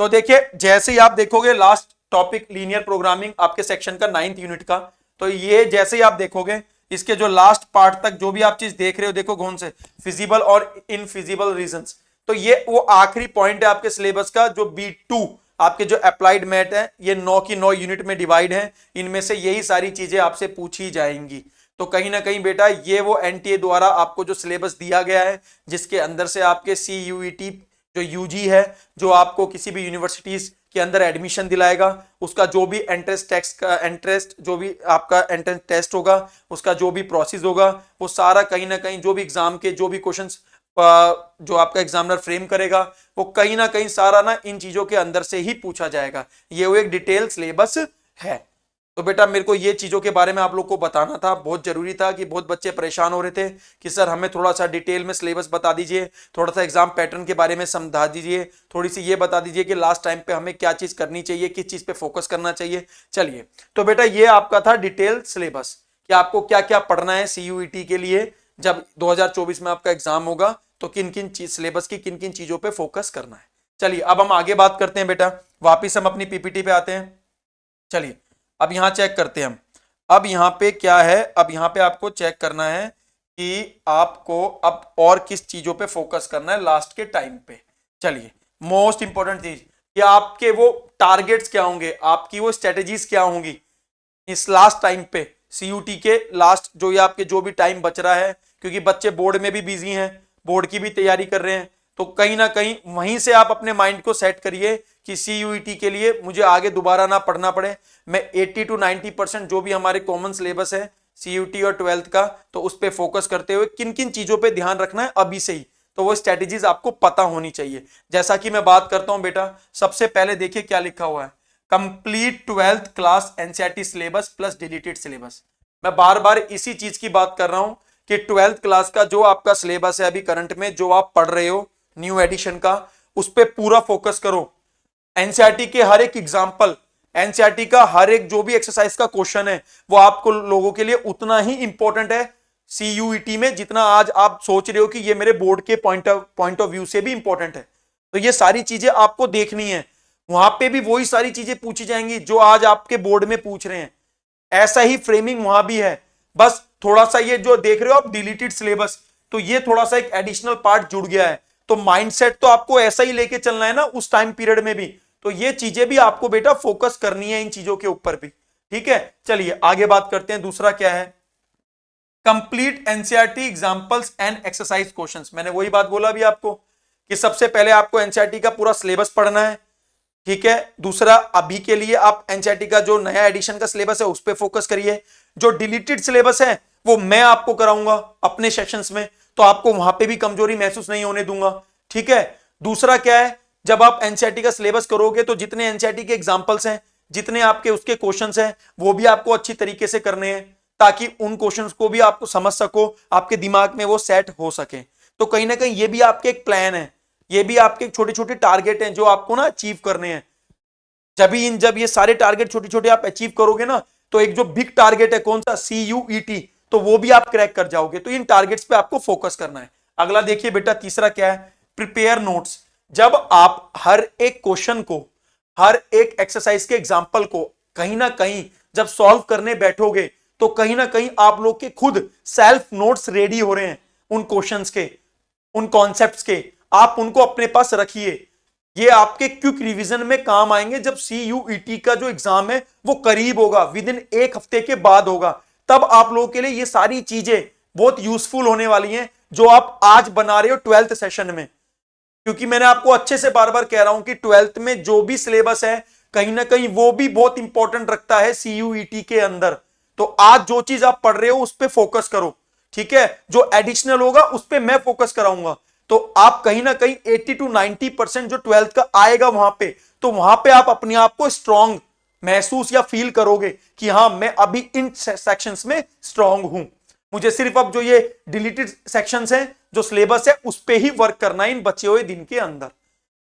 A: तो देखिए जैसे ही आप देखोगे लास्ट टॉपिक लीनियर प्रोग्रामिंग आपके सेक्शन का 9th यूनिट का, तो ये जैसे ही आप देखोगे इसके जो लास्ट पार्ट तक जो भी आप चीज देख रहे हो, देखो कौन से फिजिबल और इनफिजिबल रीजंस, तो ये वो आखिरी पॉइंट है आपके सिलेबस का। जो B2 आपके जो अप्लाइड मैथ है, ये 9 की 9 यूनिट में डिवाइड है, इनमें से यही सारी चीजें आपसे पूछी जाएंगी। तो कहीं ना कहीं बेटा ये वो एनटीए द्वारा आपको जो सिलेबस दिया गया है, जिसके अंदर से आपके CUET जो यूजी है, जो आपको किसी भी यूनिवर्सिटीज के अंदर एडमिशन दिलाएगा, उसका जो भी एंट्रेंस टेस्ट का एंट्रेंस जो भी आपका एंट्रेंस टेस्ट होगा, उसका जो भी प्रोसेस होगा, वो सारा कहीं ना कहीं जो भी एग्जाम के जो भी क्वेश्चंस जो आपका एग्जामिनर फ्रेम करेगा, वो कहीं ना कहीं सारा ना इन चीजों के अंदर से ही पूछा जाएगा। ये वो एक डिटेल सिलेबस है। तो बेटा मेरे को ये चीजों के बारे में आप लोग को बताना था, बहुत जरूरी था कि बहुत बच्चे परेशान हो रहे थे कि सर हमें थोड़ा सा डिटेल में सिलेबस बता दीजिए, थोड़ा सा एग्जाम पैटर्न के बारे में समझा दीजिए, थोड़ी सी ये बता दीजिए कि लास्ट टाइम पे हमें क्या चीज करनी चाहिए, किस चीज पे फोकस करना चाहिए। चलिए तो बेटा ये आपका था डिटेल सिलेबस कि आपको क्या क्या पढ़ना है CUET के लिए, जब 2024 में आपका एग्जाम होगा तो किन किन सिलेबस की किन किन चीजों पे फोकस करना है। चलिए अब हम आगे बात करते हैं बेटा, वापिस हम अपनी PPT पे आते हैं। चलिए अब यहां चेक करते हैं हम, अब यहां पे क्या है, अब यहां पे आपको चेक करना है कि आपको अब और किस चीजों पे फोकस करना है लास्ट के टाइम पे। चलिए मोस्ट इंपॉर्टेंट चीज कि आपके वो टारगेट्स क्या होंगे, आपकी वो स्ट्रेटेजीज क्या होंगी इस लास्ट टाइम पे, CUT के लास्ट जो ये आपके जो भी टाइम बच रहा है, क्योंकि बच्चे बोर्ड में भी बिजी हैं, बोर्ड की भी तैयारी कर रहे हैं, तो कहीं ना कहीं वहीं से आप अपने माइंड को सेट करिए कि CUET के लिए मुझे आगे दोबारा ना पढ़ना पड़े, मैं 80 to 90% जो भी हमारे कॉमन सिलेबस है CUT और 12th का, तो उस पर फोकस करते हुए किन किन चीजों पर ध्यान रखना है अभी से ही, तो वो स्ट्रेटेजीज आपको पता होनी चाहिए। जैसा कि मैं बात करता हूं बेटा, सबसे पहले देखिए क्या लिखा हुआ है, complete 12th class NCERT syllabus plus deleted syllabus. मैं बार बार इसी चीज की बात कर रहा हूं कि 12th क्लास का जो आपका सिलेबस है अभी करंट में जो आप पढ़ रहे हो न्यू एडिशन का, उस पर पूरा फोकस करो। एनसीईआरटी के हर एक एग्जाम्पल, एनसीईआरटी का हर एक जो भी एक्सरसाइज का क्वेश्चन है, वो आपको लोगों के लिए उतना ही इंपॉर्टेंट है CUET में जितना आज आप सोच रहे हो कि ये मेरे बोर्ड के पॉइंट ऑफ व्यू से भी इंपॉर्टेंट है। तो ये सारी चीजें आपको देखनी है, वहां पे भी वही सारी चीजें पूछी जाएंगी जो आज आपके बोर्ड में पूछ रहे हैं, ऐसा ही फ्रेमिंग वहां भी है। बस थोड़ा सा ये जो देख रहे हो आप डिलीटेड सिलेबस, तो ये थोड़ा सा एक एडिशनल पार्ट जुड़ गया है, तो माइंडसेट तो आपको ऐसा ही लेके चलना है ना उस टाइम पीरियड में भी, तो ये चीजें भी आपको बेटा फोकस करनी है इन चीजों के ऊपर भी। ठीक है चलिए आगे बात करते हैं, दूसरा क्या है, complete NCERT examples and exercise questions. मैंने वही बात बोला अभी आपको कि सबसे पहले आपको एनसीईआरटी का पूरा सिलेबस पढ़ना है, ठीक है। दूसरा अभी के लिए आप एनसीईआरटी का जो नया एडिशन का सिलेबस है उस पर फोकस करिए, जो डिलीटेड सिलेबस है वो मैं आपको कराऊंगा अपने सेशंस में, तो आपको वहां पे भी कमजोरी महसूस नहीं होने दूंगा, ठीक है। दूसरा क्या है, जब आप एनसीईआरटी का सिलेबस करोगे तो जितने एनसीईआरटी के एग्जांपल्स हैं, जितने आपके उसके क्वेश्चंस हैं, वो भी आपको अच्छी तरीके से करने हैं ताकि उन क्वेश्चंस को भी आपको समझ सको, आपके दिमाग में वो सेट हो सके। तो कहीं ना कहीं ये भी आपके एक प्लान है, ये भी आपके छोटे छोटे टारगेट हैं जो आपको ना अचीव करने हैं। जब ये सारे टारगेट छोटे छोटे आप अचीव करोगे ना, तो एक जो बिग टारगेट है कौन सा, CUET, तो वो भी आप क्रैक कर जाओगे। तो इन टारगेट्स पे आपको फोकस करना है। अगला देखिए बेटा तीसरा क्या है, प्रिपेयर नोट्स। जब आप हर एक क्वेश्चन को, हर एक एक्सरसाइज के एग्जाम्पल को कहीं ना कहीं जब सॉल्व करने बैठोगे, तो कहीं ना कहीं आप लोग के खुद सेल्फ नोट्स रेडी हो रहे हैं उन क्वेश्चंस के, उन कॉन्सेप्ट्स के, आप उनको अपने पास रखिए। ये आपके क्विक रिवीजन में काम आएंगे जब CUET का जो एग्जाम है वो करीब होगा, विद इन एक हफ्ते के बाद होगा, तब आप लोगों के लिए ये सारी चीजें बहुत यूजफुल होने वाली हैं जो आप आज बना रहे हो 12th सेशन में। क्योंकि मैंने आपको अच्छे से बार बार कह रहा हूं कि 12th में जो भी सिलेबस है कहीं ना कहीं वो भी बहुत इंपॉर्टेंट रखता है CUET के अंदर। तो आज जो चीज आप पढ़ रहे हो उस पर फोकस करो, ठीक है। जो एडिशनल होगा उस पर मैं फोकस कराऊंगा, तो आप कहीं ना कहीं 80 to 90% जो 12th का आएगा वहां पे, तो वहां पे आप अपने आप को स्ट्रांग महसूस या फील करोगे कि हाँ मैं अभी इन सेक्शंस में स्ट्रांग हूं, मुझे सिर्फ अब जो ये डिलीटेड सेक्शंस हैं, जो सिलेबस है उस पे ही वर्क करना है इन बचे हुए दिन के अंदर।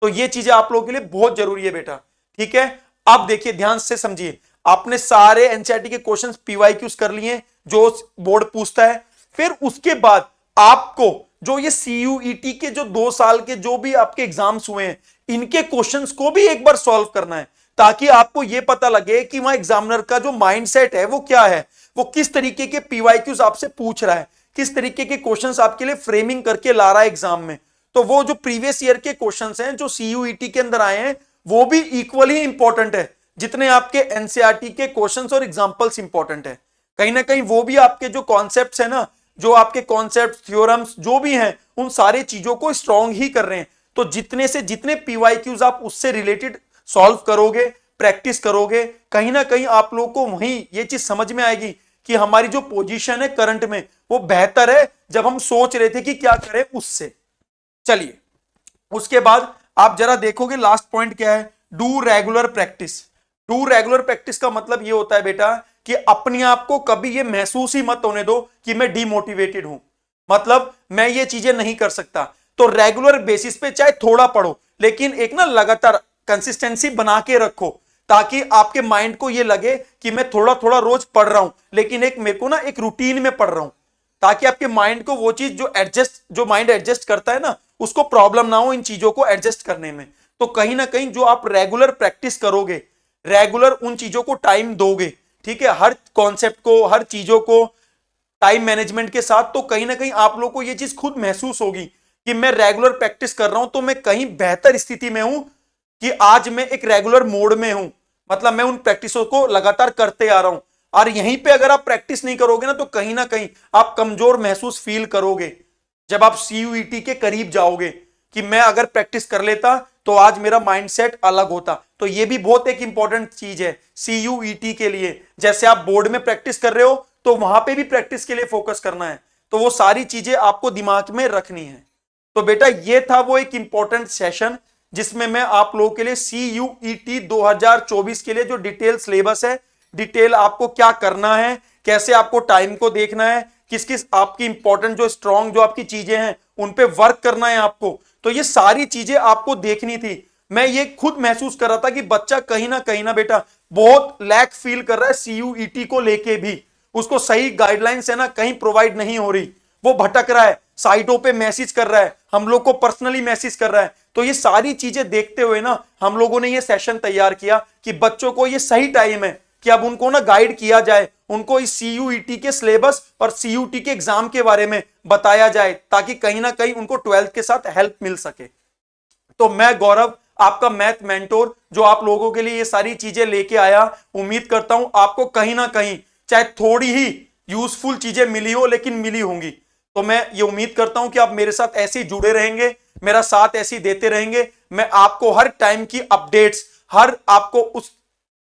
A: तो ये चीजें आप लोगों के लिए बहुत जरूरी है बेटा, ठीक है। अब देखिए ध्यान से समझिए, आपने सारे एनसीईआरटी के क्वेश्चंस PYQs कर लिए जो बोर्ड पूछता है, फिर उसके बाद आपको जो ये CUET के जो 2 साल के जो भी आपके एग्जाम्स हुए हैं, इनके क्वेश्चंस को भी एक बार सॉल्व करना है, ताकि आपको यह पता लगे कि वहां एग्जामिनर का जो माइंडसेट है वो क्या है, वो किस तरीके के PYQs आपसे पूछ रहा है, किस तरीके के क्वेश्चंस आपके लिए फ्रेमिंग करके ला रहा है एग्जाम में। तो वो जो प्रीवियस ईयर के क्वेश्चंस हैं जो CUET के अंदर आए हैं, वो भी इक्वली इंपॉर्टेंट है जितने आपके NCERT के क्वेश्चंस और एग्जांपल्स इंपॉर्टेंट है। कहीं ना कहीं वो भी आपके जो कॉन्सेप्ट्स है ना, जो आपके कॉन्सेप्ट थ्योरम्स जो भी हैं, उन सारे चीजों को स्ट्रॉन्ग ही कर रहे हैं। तो जितने से जितने PYQs आप उससे रिलेटेड सॉल्व करोगे, प्रैक्टिस करोगे, कहीं ना कहीं आप लोगों को वहीं ये चीज समझ में आएगी कि हमारी जो पोजीशन है करंट में वो बेहतर है जब हम सोच रहे थे कि क्या करें उससे। चलिए, उसके बाद आप जरा देखोगे लास्ट पॉइंट क्या है, do regular practice. Do regular practice का मतलब ये होता है बेटा कि अपने आप को कभी ये महसूस ही मत होने दो कि मैं डिमोटिवेटेड हूं, मतलब मैं ये चीजें नहीं कर सकता। तो रेगुलर बेसिस पे चाहे थोड़ा पढ़ो, लेकिन एक ना लगातार कंसिस्टेंसी बना के रखो, ताकि आपके माइंड को ये लगे कि मैं थोड़ा थोड़ा रोज पढ़ रहा हूं, लेकिन एक मेरे को ना एक रूटीन में पढ़ रहा हूं, ताकि आपके माइंड को वो चीज जो माइंड एडजस्ट करता है ना, उसको प्रॉब्लम ना हो इन चीजों को एडजस्ट करने में। तो कहीं ना कहीं जो आप रेगुलर प्रैक्टिस करोगे, रेगुलर उन चीजों को टाइम दोगे, ठीक है, हर कॉन्सेप्ट को, हर चीजों को टाइम मैनेजमेंट के साथ, तो कहीं ना कहीं आप लोगों को यह चीज खुद महसूस होगी कि मैं रेगुलर प्रैक्टिस कर रहा हूं तो मैं कहीं बेहतर स्थिति में हूं, कि आज मैं एक रेगुलर मोड में हूं, मतलब मैं उन प्रैक्टिसों को लगातार करते आ रहा हूं। और यहीं पे अगर आप प्रैक्टिस नहीं करोगे ना, तो कहीं ना कहीं आप कमजोर महसूस फील करोगे जब आप CUET के करीब जाओगे, कि मैं अगर प्रैक्टिस कर लेता तो आज मेरा माइंडसेट अलग होता। तो ये भी बहुत एक इंपॉर्टेंट चीज है CUET के लिए। जैसे आप बोर्ड में प्रैक्टिस कर रहे हो तो वहां पे भी प्रैक्टिस के लिए फोकस करना है, तो वो सारी चीजें आपको दिमाग में रखनी है। तो बेटा ये था वो एक इंपॉर्टेंट सेशन जिसमें मैं आप लोगों के लिए CUET 2024 के लिए जो डिटेल सिलेबस है, डिटेल आपको क्या करना है, कैसे आपको टाइम को देखना है, किस किस आपकी इंपॉर्टेंट जो स्ट्रॉन्ग जो आपकी चीजें हैं उन पे वर्क करना है आपको, तो ये सारी चीजें आपको देखनी थी। मैं ये खुद महसूस कर रहा था कि बच्चा कहीं ना बेटा बहुत लैक फील कर रहा है CUET को लेके भी, उसको सही गाइडलाइंस है ना कहीं प्रोवाइड नहीं हो रही, वो भटक रहा है, साइटों पे मैसेज कर रहा है, हम लोग को पर्सनली मैसेज कर रहा है। तो ये सारी चीजें देखते हुए ना हम लोगों ने ये सेशन तैयार किया कि बच्चों को ये सही टाइम है कि अब उनको ना गाइड किया जाए, उनको इस CUET के सिलेबस और CUET के एग्जाम के बारे में बताया जाए, ताकि कहीं ना कहीं उनको 12th के साथ हेल्प मिल सके। तो मैं गौरव, आपका मैथ मेंटोर, जो आप लोगों के लिए ये सारी चीजें लेके आया, उम्मीद करता हूं आपको कहीं ना कहीं चाहे थोड़ी ही यूजफुल चीजें मिली हो, लेकिन मिली होंगी। तो मैं ये उम्मीद करता हूं कि आप मेरे साथ ऐसे ही जुड़े रहेंगे, मेरा साथ ऐसे ही देते रहेंगे। मैं आपको हर टाइम की अपडेट्स, हर आपको उस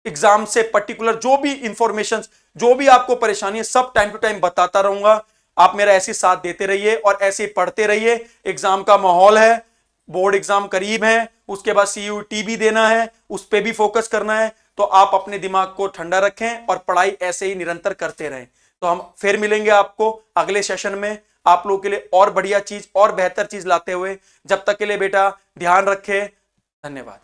A: एग्जाम से पर्टिकुलर जो भी इंफॉर्मेशन, जो भी आपको परेशानी है, सब टाइम टू टाइम बताता रहूंगा। आप मेरा ऐसे साथ देते रहिए और ऐसे पढ़ते रहिए। एग्जाम का माहौल है, बोर्ड एग्जाम करीब है, उसके बाद CUET भी देना है, उस पर भी फोकस करना है। तो आप अपने दिमाग को ठंडा रखें और पढ़ाई ऐसे ही निरंतर करते रहें। तो हम फिर मिलेंगे आपको अगले सेशन में, आप लोगों के लिए और बढ़िया चीज और बेहतर चीज लाते हुए। जब तक के लिए बेटा ध्यान रखें, धन्यवाद।